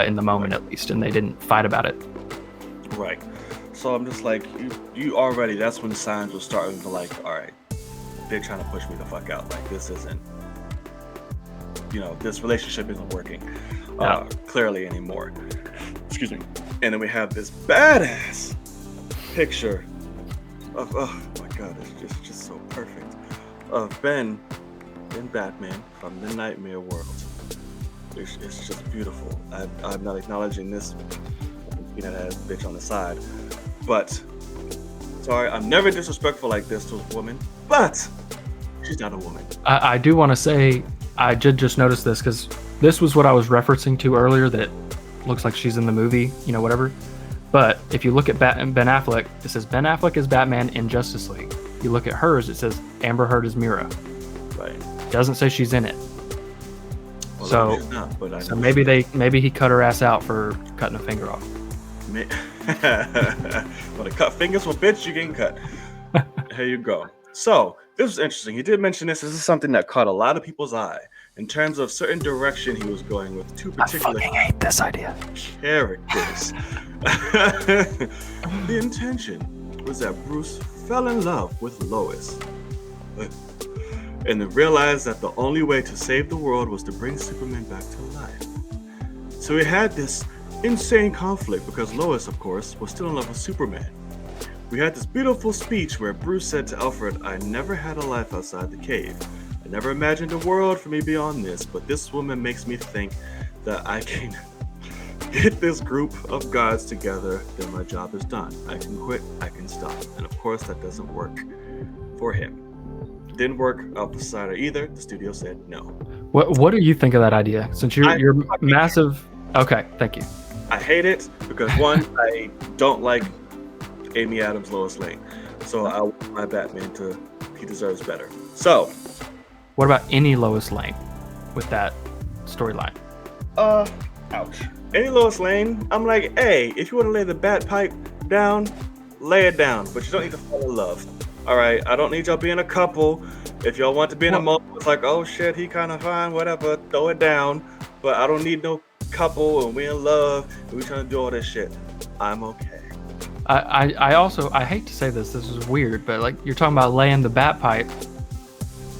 in the moment, at least, and they didn't fight about it. Right. So I'm just like, you already, that's when signs were starting to like, all right, they're trying to push me the fuck out. Like, this isn't, this relationship isn't working clearly anymore. Excuse me. And then we have this badass picture of, oh my god, it's just so perfect, of Ben in Batman from the Nightmare world. It's just beautiful. I'm not acknowledging this peanut-ass bitch on the side, but sorry, I'm never disrespectful like this to a woman, but she's not a woman. I do want to say, I did just notice this, because this was what I was referencing to earlier, that looks like she's in the movie, whatever. But if you look at Ben Affleck, it says Ben Affleck is Batman in Justice League. You look at hers, it says Amber Heard is Mira. Right. It doesn't say she's in it. Well, so not, but so maybe he cut her ass out for cutting a finger off. Well, to cut fingers for bitch, you can cut. Here you go. So this was interesting. He did mention this. This is something that caught a lot of people's eye in terms of certain direction he was going with two particular I fucking hate this idea. Characters. The intention was that Bruce fell in love with Lois, and then realized that the only way to save the world was to bring Superman back to life. So he had this insane conflict because Lois, of course, was still in love with Superman. We had this beautiful speech where Bruce said to Alfred, "I never had a life outside the cave. I never imagined a world for me beyond this, but this woman makes me think that I can get this group of gods together, then my job is done. I can quit, I can stop." And of course, that doesn't work for him. Didn't work out for Snyder either. The studio said no. What do you think of that idea? Since you're massive. Okay, thank you. I hate it because one, I don't like Amy Adams' Lois Lane, so I want my Batman he deserves better. So, what about any Lois Lane with that storyline? Ouch. Any Lois Lane, I'm like, hey, if you want to lay the bat pipe down, lay it down, but you don't need to fall in love. All right, I don't need y'all being a couple. If y'all want to be in a moment, it's like, oh shit, he kind of fine, whatever, throw it down. But I don't need no couple and we in love and we trying to do all this shit. I'm okay. I hate to say this is weird, but like you're talking about laying the bat pipe.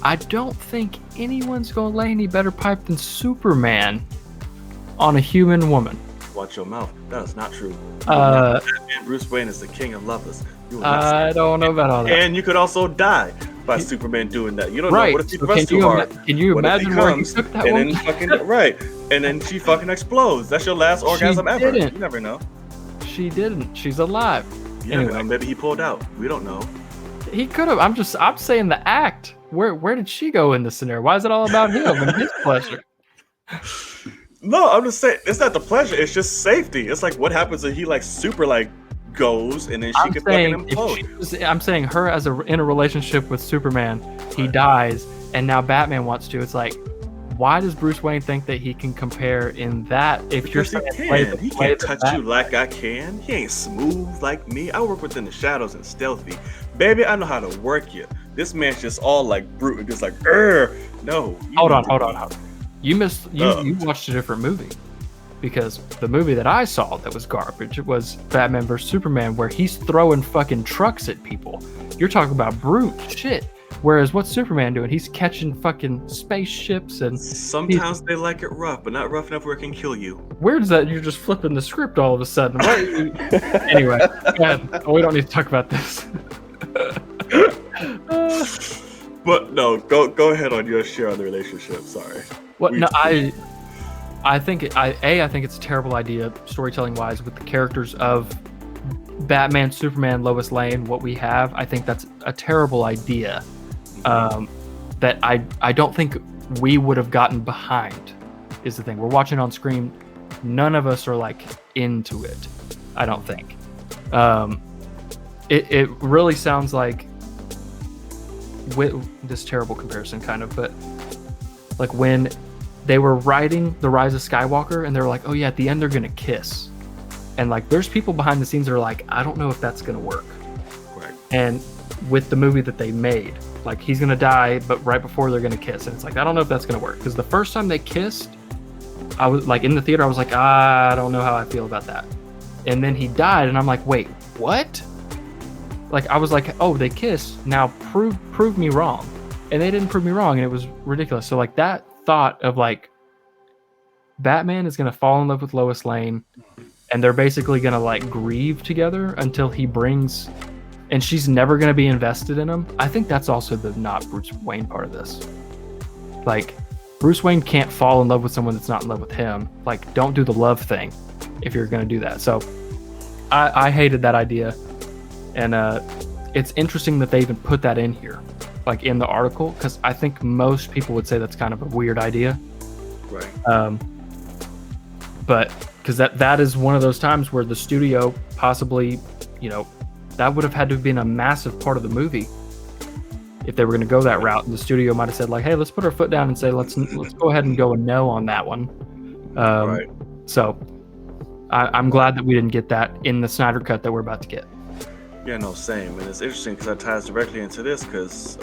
I don't think anyone's gonna lay any better pipe than Superman on a human woman. Watch your mouth. That is not true. Batman Bruce Wayne is the king of lovers. I don't know about all that. And you could also die by Superman doing that. You don't know. What if he runs too hard? Can you imagine where he took that one? And then she fucking explodes. That's your last orgasm ever. You never know. She didn't. She's alive. Anyway, maybe he pulled out. We don't know. He could have. I'm saying the act. Where did she go in this scenario? Why is it all about him and his pleasure? No, I'm just saying it's not the pleasure. It's just safety. It's like what happens if he like super like goes and then she could fucking implode. I'm saying her in a relationship with Superman, he dies, and now Batman wants to. It's like, why does Bruce Wayne think that he can compare in that? If because he can't touch you like I can. He ain't smooth like me. I work within the shadows and stealthy. Baby, I know how to work you. This man's just all like brute and just like, no. Hold on. You watched a different movie. Because the movie that I saw that was garbage was Batman vs Superman, where he's throwing fucking trucks at people. You're talking about brute shit. Whereas what's Superman doing? He's catching fucking spaceships and sometimes they like it rough, but not rough enough where it can kill you. Where does that? You're just flipping the script all of a sudden. Anyway, go ahead. We don't need to talk about this. But no, go ahead on your share on the relationship. Sorry. I think it's a terrible idea storytelling wise with the characters of Batman, Superman, Lois Lane. What we have, I think that's a terrible idea. That I don't think we would have gotten behind. Is the thing we're watching on screen. None of us are like into it. I don't think. It really sounds like with this terrible comparison, kind of, but like when they were writing The Rise of Skywalker and they were like, oh yeah, at the end they're gonna kiss, and like there's people behind the scenes that are like, I don't know if that's gonna work. Right. And with the movie that they made, like he's gonna die, but right before they're gonna kiss, and it's like I don't know if that's gonna work, because the first time they kissed, I was like in the theater, I was like, I don't know how I feel about that. And then he died, and I'm like, wait, what? Like I was like, oh, they kissed. Now prove me wrong. and they didn't prove me wrong, and it was ridiculous. So like that thought of like Batman is going to fall in love with Lois Lane, and they're basically going to like grieve together until he brings, and she's never going to be invested in him. I think that's also the not Bruce Wayne part of this. Like, Bruce Wayne can't fall in love with someone that's not in love with him. Like, don't do the love thing if you're going to do that. So I hated that idea. And it's interesting that they even put that in here, like in the article, because I think most people would say that's kind of a weird idea. Right. But because that is one of those times where the studio possibly, you know, that would have had to have been a massive part of the movie if they were going to go that route. And the studio might have said like, hey, let's put our foot down and say, let's go ahead and go a no on that one. Right. So I'm glad that we didn't get that in the Snyder cut that we're about to get. Yeah, no, same. And it's interesting because that ties directly into this because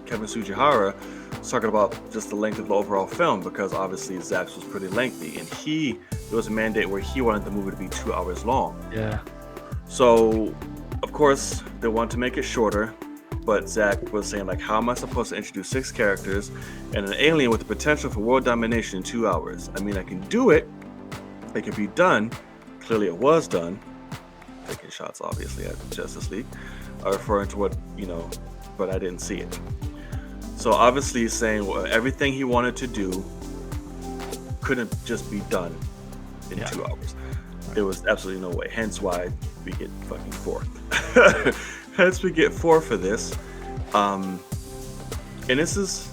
Kevin Tsujihara was talking about just the length of the overall film, because obviously Zack's was pretty lengthy, and there was a mandate where he wanted the movie to be 2 hours long. Yeah. So, of course, they wanted to make it shorter, but Zack was saying, like, how am I supposed to introduce 6 characters and an alien with the potential for world domination in 2 hours? I mean, I can do it. It can be done. Clearly it was done. Taking shots, obviously, at Justice League, referring to what, but I didn't see it. So obviously he's saying everything he wanted to do couldn't just be done in 2 hours. There was absolutely no way. Hence why we get fucking 4. Hence we get 4 for this. And this is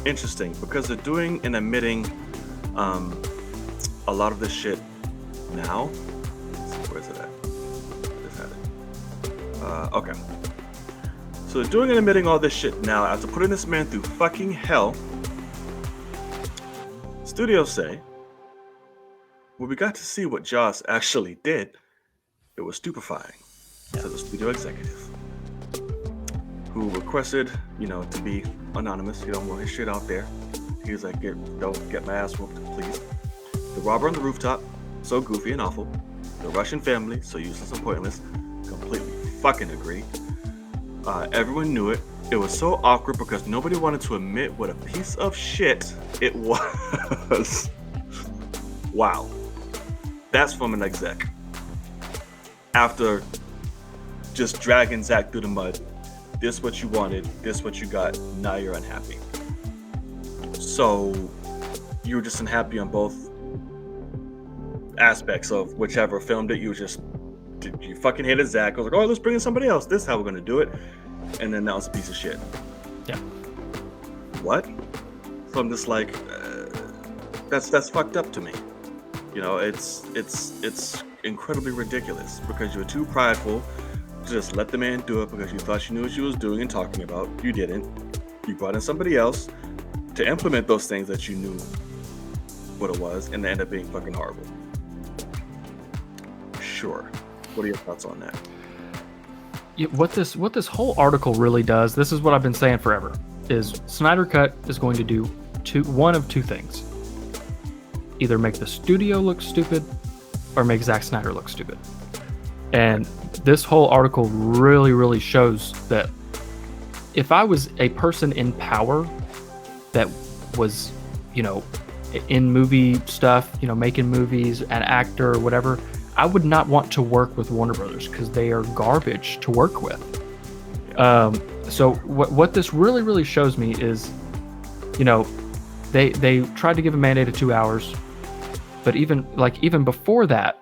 interesting because they're doing and admitting a lot of this shit now. Where is it at? Okay. So they're doing and admitting all this shit now after putting this man through fucking hell. Studios say, well, we got to see what Joss actually did. It was stupefying, said the studio executive, who requested, to be anonymous. He don't want his shit out there. He was like, don't get my ass whooped, please. The robber on the rooftop, so goofy and awful. The Russian family, so useless and pointless. Completely fucking agree. Everyone knew it. It was so awkward because nobody wanted to admit what a piece of shit it was. Wow. That's from an exec. After just dragging Zack through the mud. This what you wanted, this what you got, now you're unhappy. So you were just unhappy on both aspects of whichever film that you fucking hated Zack. I was like, oh, let's bring in somebody else. This is how we're gonna do it. And then that was a piece of shit. Yeah. What? So I'm just like, that's fucked up to me. It's incredibly ridiculous because you were too prideful to just let the man do it because you thought you knew what you was doing and talking about. You didn't. You brought in somebody else to implement those things that you knew what it was, and they end up being fucking horrible. Sure. What are your thoughts on that? What this whole article really does, this is what I've been saying forever, is Snyder Cut is going to do one of two things. Either make the studio look stupid or make Zack Snyder look stupid. And this whole article really, really shows that if I was a person in power that was, in movie stuff, making movies, an actor or whatever, I would not want to work with Warner Brothers because they are garbage to work with. So what this really, really shows me is, they tried to give a mandate of 2 hours, but even before that,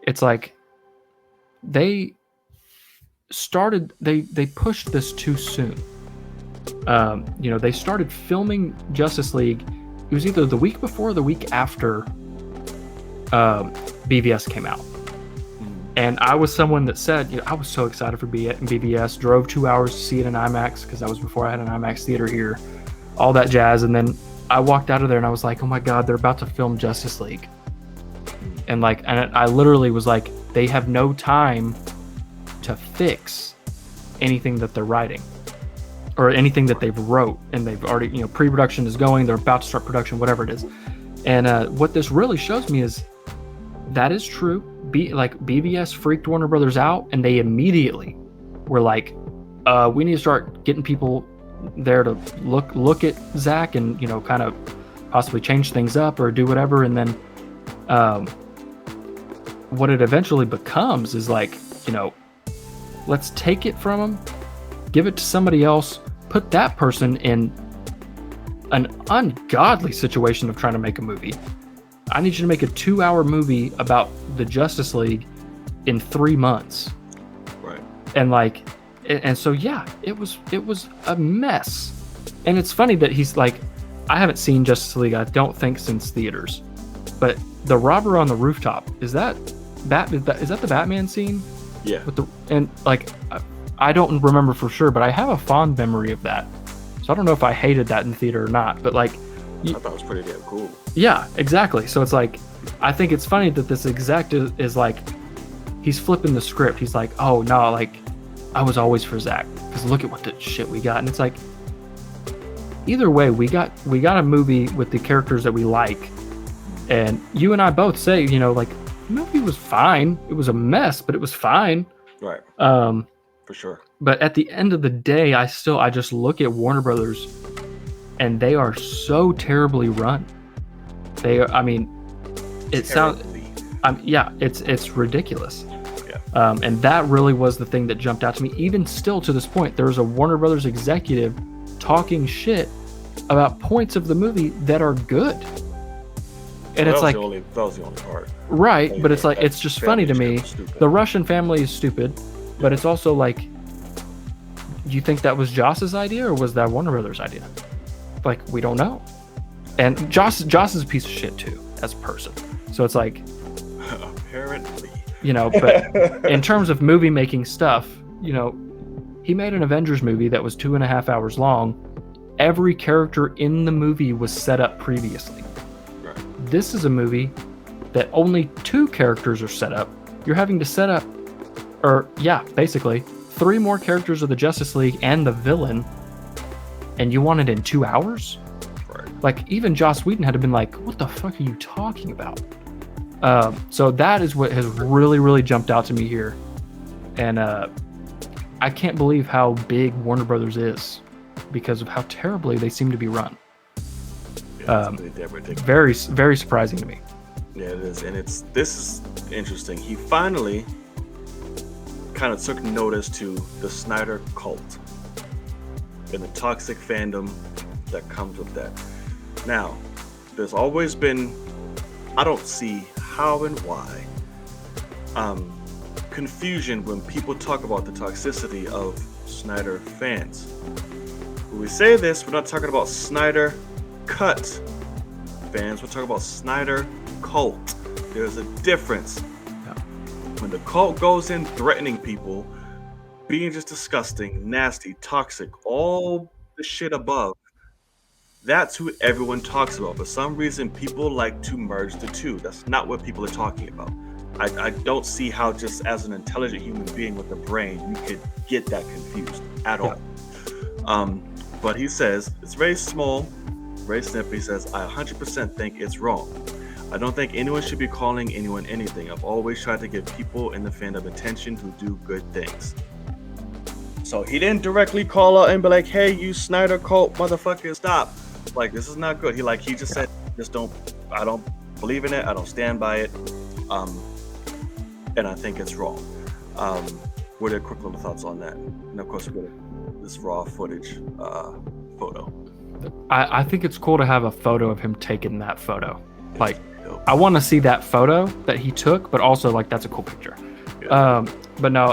it's like they pushed this too soon. They started filming Justice League. It was either the week before or the week after BVS came out. And I was someone that said, I was so excited for BVS, drove 2 hours to see it in IMAX because that was before I had an IMAX theater here, all that jazz. And then I walked out of there and I was like, oh my God, they're about to film Justice League. And I literally was like, they have no time to fix anything that they're writing or anything that they've wrote, and they've already, pre-production is going, they're about to start production, whatever it is. And what this really shows me is that is true. BVS freaked Warner Brothers out, and they immediately were like, we need to start getting people there to look at Zack and, you know, kind of possibly change things up or do whatever. And then what it eventually becomes is like, you know, let's take it from him, give it to somebody else, put that person in an ungodly situation of trying to make a movie. I need you to make a 2-hour movie about the Justice League in 3 months. Right. And like, and so yeah, it was a mess. And it's funny that he's like, I haven't seen Justice League, I don't think, since theaters. But the robber on the rooftop, is that the Batman scene? Yeah. And like, I don't remember for sure, but I have a fond memory of that. So I don't know if I hated that in the theater or not, but like, I thought it was pretty damn cool. Yeah, exactly. So it's like, I think it's funny that this exec is like, he's flipping the script. He's like, oh no, like, I was always for Zack because look at what the shit we got. And it's like, either way, we got a movie with the characters that we like, and you and I both say, you know, like, the movie was fine. It was a mess, but it was fine. Right. For sure. But at the end of the day, I just look at Warner Brothers, and they are so terribly run. I mean, it sounds, yeah, it's ridiculous. Yeah. And that really was the thing that jumped out to me. Even still to this point, there was a Warner Brothers executive talking shit about points of the movie that are good. And it's like, that was the only part. Right, but it's like, it's just funny to me. The Russian family is stupid, but it's also like, do you think that was Joss's idea or was that Warner Brothers' idea? Like, we don't know. And Joss is a piece of shit too, as a person. So it's like, apparently, you know, but in terms of movie making stuff, you know, he made an Avengers movie that was 2.5 hours long. Every character in the movie was set up previously. Right. This is a movie that only 2 characters are set up. You're having to set up, or yeah, basically 3 more characters of the Justice League and the villain, and you want it in 2 hours? Right. Like, even Joss Whedon had to been like, what the fuck are you talking about? So that is what has really, really jumped out to me here. And I can't believe how big Warner Brothers is because of how terribly they seem to be run. Yeah, very, very surprising to me. Yeah, it is. And this is interesting. He finally kind of took notice to the Snyder cult and the toxic fandom that comes with that. Now, there's always been, I don't see how and why, confusion when people talk about the toxicity of Snyder fans. When we say this, we're not talking about Snyder cut fans, we're talking about Snyder cult. There's a difference. Yeah. When the cult goes in threatening people, being just disgusting, nasty, toxic, all the shit above, that's who everyone talks about. For some reason, people like to merge the two. That's not what people are talking about. I don't see how, just as an intelligent human being with a brain, you could get that confused at all. But he says, it's very small, very simple. He says, I 100% think it's wrong. I don't think anyone should be calling anyone anything. I've always tried to give people in the fandom attention who do good things. So he didn't directly call out and be like, hey, you Snyder cult motherfucker, stop. Like, this is not good. He just said, I don't believe in it. I don't stand by it. And I think it's wrong. What are your quick little thoughts on that? And of course, we got this raw footage photo. I think it's cool to have a photo of him taking that photo. Like, I want to see that photo that he took, but also, like, that's a cool picture. Yeah. But no,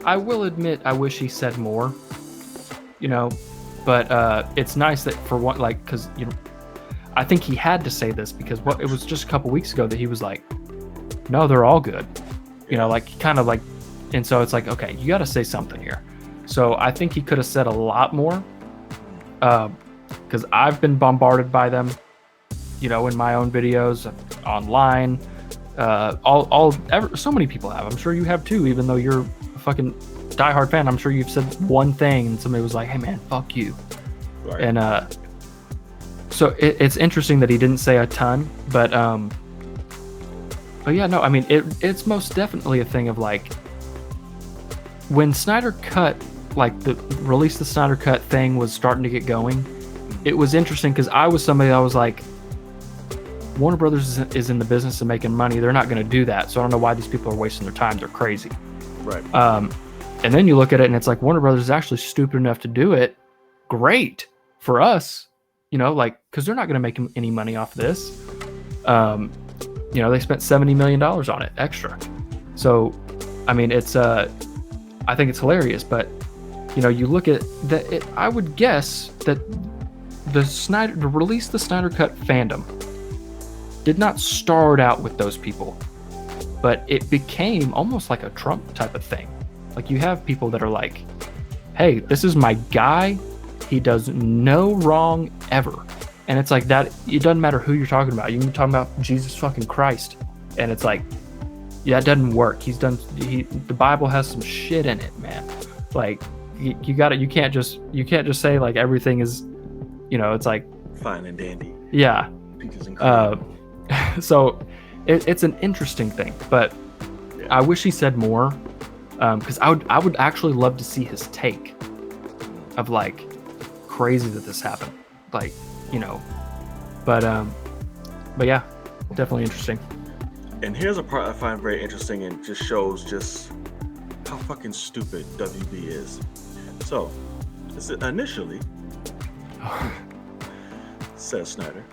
I will admit, I wish he said more, you know, but it's nice that for one, like, because, you know, I think he had to say this because it was just a couple weeks ago that he was like, no, they're all good, you know, like, kind of like, and so it's like, okay, you got to say something here. So I think he could have said a lot more, because I've been bombarded by them, you know, in my own videos, online, so many people have. I'm sure you have too, even though you're a fucking diehard fan. I'm sure you've said one thing and somebody was like, hey man, fuck you. Right. And so it's interesting that he didn't say a ton, but yeah, no, I mean, it's most definitely a thing of like, when Snyder cut like the release the Snyder Cut thing was starting to get going, it was interesting because I was somebody that was like, Warner Brothers is in the business of making money. They're not going to do that. So I don't know why these people are wasting their time. They're crazy. Right. And then you look at it and it's like Warner Brothers is actually stupid enough to do it. Great for us, like, because they're not going to make any money off this. They spent $70 million on it extra. So, I mean, it's I think it's hilarious, but you look at that. I would guess that to release the Snyder Cut fandom did not start out with those people, but it became almost like a Trump type of thing. Like you have people that are like, hey, this is my guy. He does no wrong ever. And it's like that. It doesn't matter who you're talking about. You can be talking about Jesus fucking Christ. And it's like, yeah, it doesn't work. The Bible has some shit in it, man. Like you got it. You can't just say like everything is, it's like fine and dandy. Yeah. Peaches and cream. So it's an interesting thing, but yeah. I wish he said more. Because I would actually love to see his take of like crazy that this happened, like but yeah, definitely interesting. And here's a part I find very interesting and just shows just how fucking stupid WB is. So, initially, says Snyder,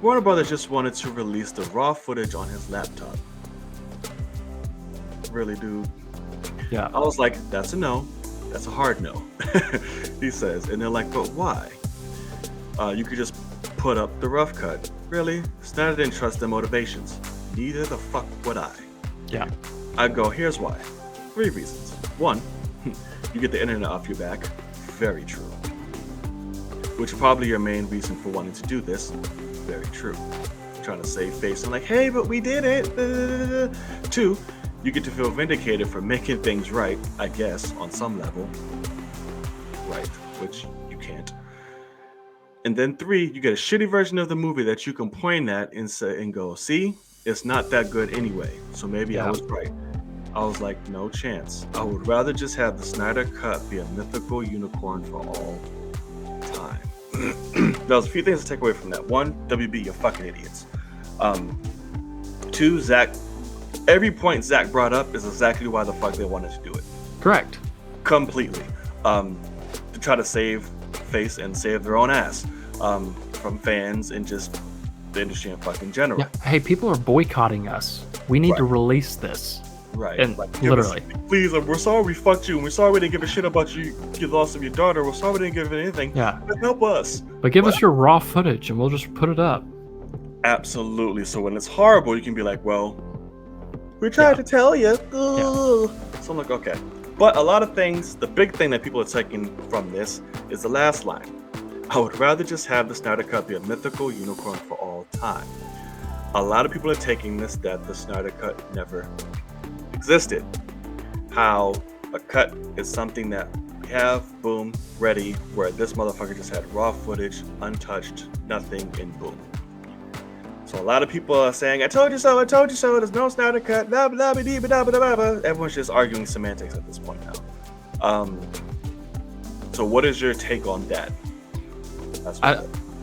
Warner Brothers just wanted to release the raw footage on his laptop. Really, dude? Yeah. I was like, that's a no. That's a hard no. He says. And they're like, but why? You could just put up the rough cut. Really? Snyder didn't trust their motivations. Neither the fuck would I. Yeah. I go, here's why. 3 reasons. 1, you get the internet off your back. Very true. Which is probably your main reason for wanting to do this. Very true. Trying to save face. I'm like, hey, but we did it. 2, you get to feel vindicated for making things right, I guess, on some level. Right, which you can't. And then 3, you get a shitty version of the movie that you can point at and say and go, see, it's not that good anyway. So maybe I was right. I was like, no chance. I would rather just have the Snyder Cut be a mythical unicorn for all time. There was a few things to take away from that. 1, WB, you're fucking idiots. 2, Zack. Every point Zack brought up is exactly why the fuck they wanted to do it. Correct. Completely. To try to save face and save their own ass from fans and just the industry in fucking general. Yeah. Hey, people are boycotting us. We need to release this. Right. And like, literally. Please, we're sorry we fucked you. And we're sorry we didn't give a shit about you. You loss of your daughter. We're sorry we didn't give it anything. Yeah. But help us. But give us your raw footage and we'll just put it up. Absolutely. So when it's horrible, you can be like, well, we tried to tell you. So I'm like, okay. But a lot of things, the big thing that people are taking from this is the last line. I would rather just have the Snyder Cut be a mythical unicorn for all time. A lot of people are taking this that the Snyder Cut never existed. How a cut is something that we have, boom, ready, where this motherfucker just had raw footage, untouched, nothing, and boom. So a lot of people are saying, I told you so, there's no Snyder Cut, blah, blah, blah, blah, blah, blah, blah. Everyone's just arguing semantics at this point now. So what is your take on that?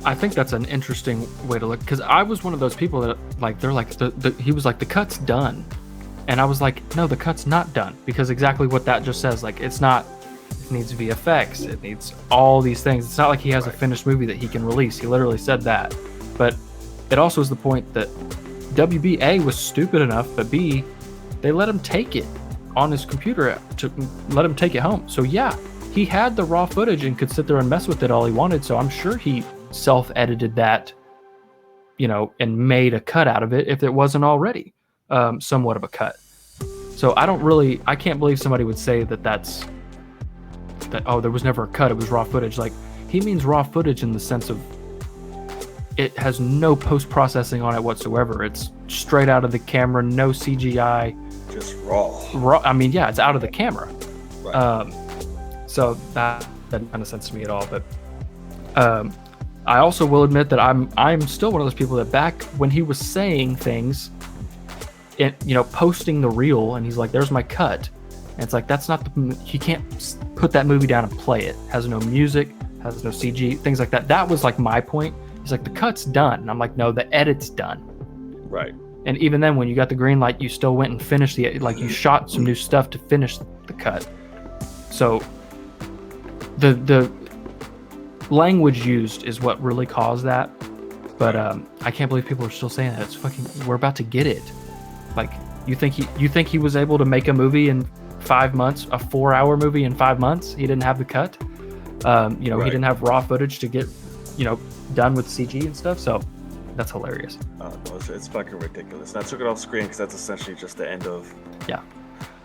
I think that's an interesting way to look, because I was one of those people that, like, they're like, he was like, the cut's done. And I was like, no, the cut's not done, because exactly what that just says, like, it's not, it needs VFX, it needs all these things. It's not like he has a finished movie that he can release. He literally said that. But it also is the point that WB, A, was stupid enough, but B, they let him take it on his computer to let him take it home. So yeah, he had the raw footage and could sit there and mess with it all he wanted. So I'm sure he self-edited that, and made a cut out of it if it wasn't already somewhat of a cut. So I can't believe somebody would say that, oh, there was never a cut, it was raw footage. Like, he means raw footage in the sense of it has no post-processing on it whatsoever. It's straight out of the camera, no CGI. Just raw. I mean, yeah, it's out of the camera. Right. So that doesn't make sense to me at all. But I also will admit that I'm still one of those people that back when he was saying things, posting the reel, and he's like, "There's my cut." And it's like, that's not you can't put that movie down and play it. Has no music, has no CG, things like that. That was like my point. He's like, the cut's done. And I'm like, no, the edit's done. Right. And even then, when you got the green light, you still went and finished you shot some new stuff to finish the cut. So the language used is what really caused that. But I can't believe people are still saying that. It's fucking, we're about to get it. Like, you think he was able to make a movie in 5 months, a 4-hour movie in 5 months? He didn't have the cut. He didn't have raw footage to get, done with CG and stuff. So that's hilarious. No, it's fucking ridiculous. And I took it off screen because that's essentially just the end of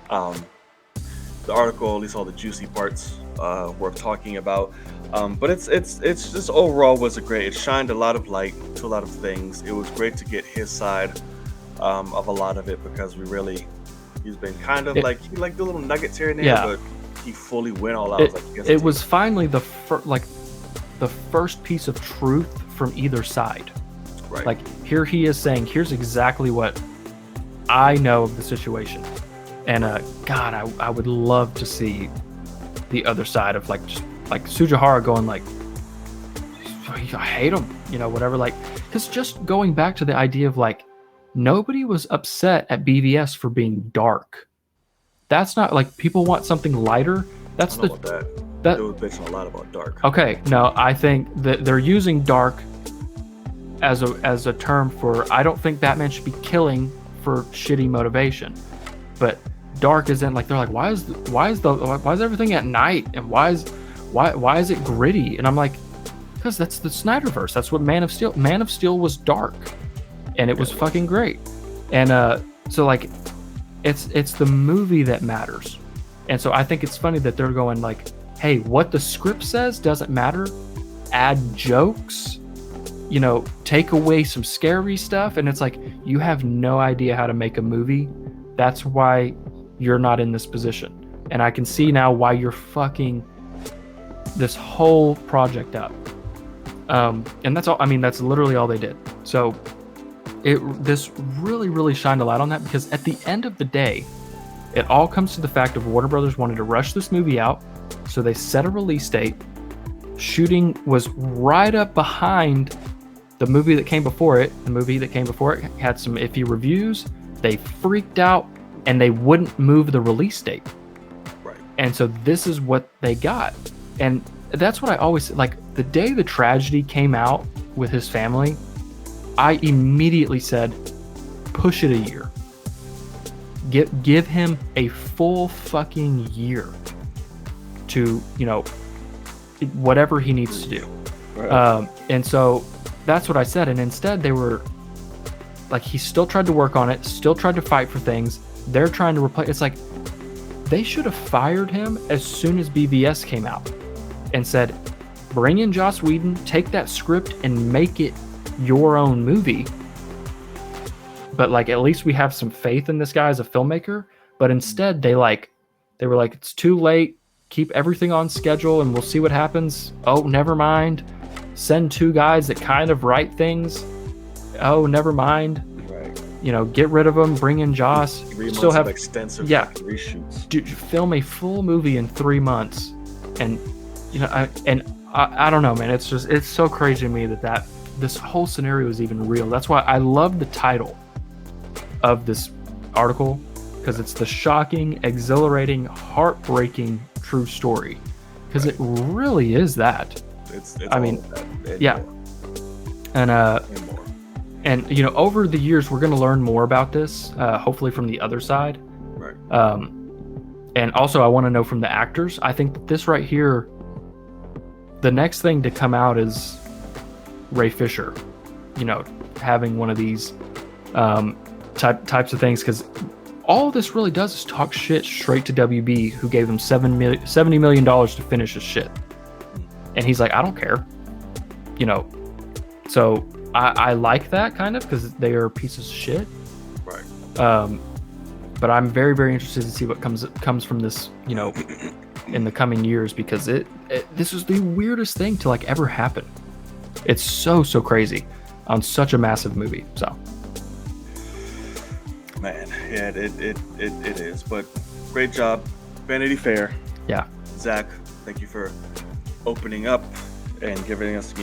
the article, at least all the juicy parts worth talking about. But it's just overall was it shined a lot of light to a lot of things. It was great to get his side of a lot of it, because he's been kind of like, he like the little nuggets here and there, but he fully went all out. It was finally the first piece of truth from either side. Right. Like, here he is saying, here's exactly what I know of the situation. And God, I would love to see the other side of just like Sujihara going like, I hate him, whatever. Like, because just going back to the idea of like, nobody was upset at BVS for being dark. That's not like, people want something lighter. That's that they were bitching a lot about dark. Okay, no, I think that they're using dark as a term for, I don't think Batman should be killing for shitty motivation, but dark isn't like, they're like, why is everything at night, and why is it gritty? And I'm like, because that's the Snyderverse. That's what Man of Steel was dark, and it was fucking great. And so like, it's the movie that matters. And so I think it's funny that they're going like, hey, what the script says doesn't matter. Add jokes, take away some scary stuff. And it's like, you have no idea how to make a movie. That's why you're not in this position. And I can see now why you're fucking this whole project up. And that's all. I mean, that's literally all they did. So this really, really shined a light on that, because at the end of the day, it all comes to the fact of Warner Brothers wanted to rush this movie out. So they set a release date. Shooting was right up behind the movie that came before it. The movie that came before it had some iffy reviews. They freaked out and they wouldn't move the release date. Right. And so this is what they got. And that's what I always like. The day the tragedy came out with his family, I immediately said, push it a year. Give him a full fucking year to, whatever he needs to do. Right. And so that's what I said. And instead they were like, he still tried to work on it, still tried to fight for things. They're trying to replace. It's like, they should have fired him as soon as BVS came out and said, bring in Joss Whedon, take that script and make it your own movie. But like, at least we have some faith in this guy as a filmmaker. But instead they were like, it's too late. Keep everything on schedule and we'll see what happens. Oh, never mind. Send 2 guys that kind of write things. Oh, never mind. Right. Get rid of them. Bring in Joss. 3 months still have extensive reshoots. Film a full movie in 3 months, and I don't know, man. It's so crazy to me that this whole scenario is even real. That's why I love the title of this article, because it's the shocking, exhilarating, heartbreaking true story. Because it really is that. It's I mean, that, yeah. More. And over the years, we're going to learn more about this, hopefully from the other side. Right. And also, I want to know from the actors. I think that this right here, the next thing to come out is Ray Fisher, having one of these types of things, because all this really does is talk shit straight to WB, who gave him $70 million to finish his shit. And he's like, I don't care. So I like that kind of, because they are pieces of shit. Right. But I'm very, very interested to see what comes from this, in the coming years, because this is the weirdest thing to like ever happen. It's so crazy on such a massive movie. So, man, yeah, it is. But great job Vanity Fair. Yeah. Zach, thank you for opening up and giving us,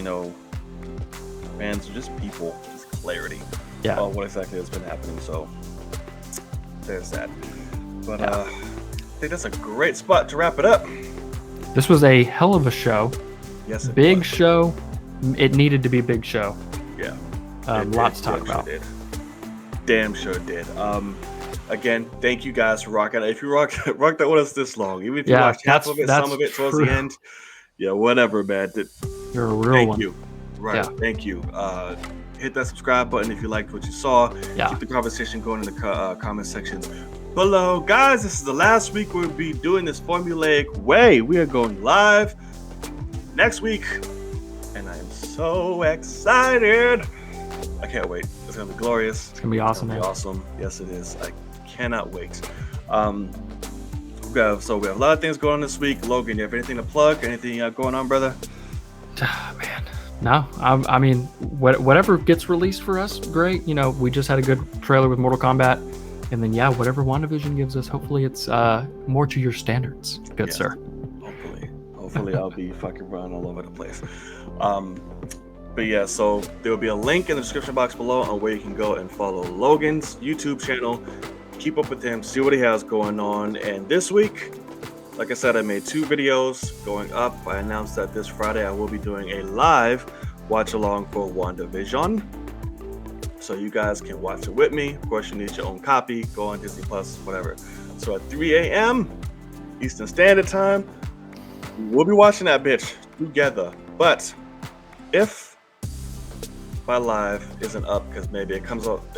fans, just people, just clarity on what exactly has been happening. So there's that. But I think that's a great spot to wrap it up. This was a hell of a show. Yes, big show. It needed to be big show. Yeah. Lots to talk about. Damn sure did. Again, thank you guys for rocking. If you rocked that with us this long, even if you watched half of it, some of it towards the end, whatever, man. You're a real one. Thank you. Right. Yeah. Thank you. Hit that subscribe button if you liked what you saw. Keep the conversation going in the comment sections below. Guys, this is the last week we'll be doing this formulaic way. We are going live next week, and I am so excited. I can't wait. It's gonna be glorious. It's gonna be awesome. Awesome. Yes, it is. I cannot wait. We have a lot of things going on this week. Logan, you have anything to plug? Anything going on, brother? Man, no. I mean, whatever gets released for us, great. We just had a good trailer with Mortal Kombat, and then whatever WandaVision gives us, hopefully it's more to your standards, good sir. Hopefully I'll be fucking running all over the place. But yeah, so there will be a link in the description box below on where you can go and follow Logan's YouTube channel. Keep up with him, see what he has going on. And this week, like I said, I made 2 videos going up. I announced that this Friday I will be doing a live watch along for WandaVision. So you guys can watch it with me. Of course, you need your own copy. Go on Disney Plus, whatever. So at 3 a.m. Eastern Standard Time, we'll be watching that bitch together. But if my live isn't up, because maybe it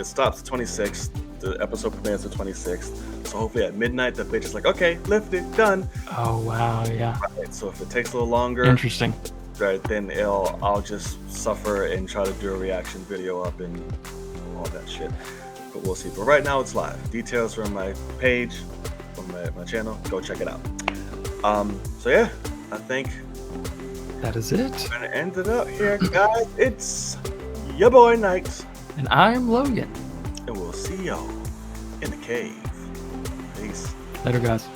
stops at 26th, the episode premieres the 26th, so hopefully at midnight the bitch is like, okay, lifted, done. Oh wow, yeah. Right, so if it takes a little longer, interesting, right, then I'll just suffer and try to do a reaction video up and all that shit, but we'll see. But right now it's live. Details are on my page, on my channel. Go check it out. So yeah, I think that is it. We're gonna end it up here, guys. It's your boy Knight, and I'm Logan, and we'll see y'all in the cave. Peace. Later, guys.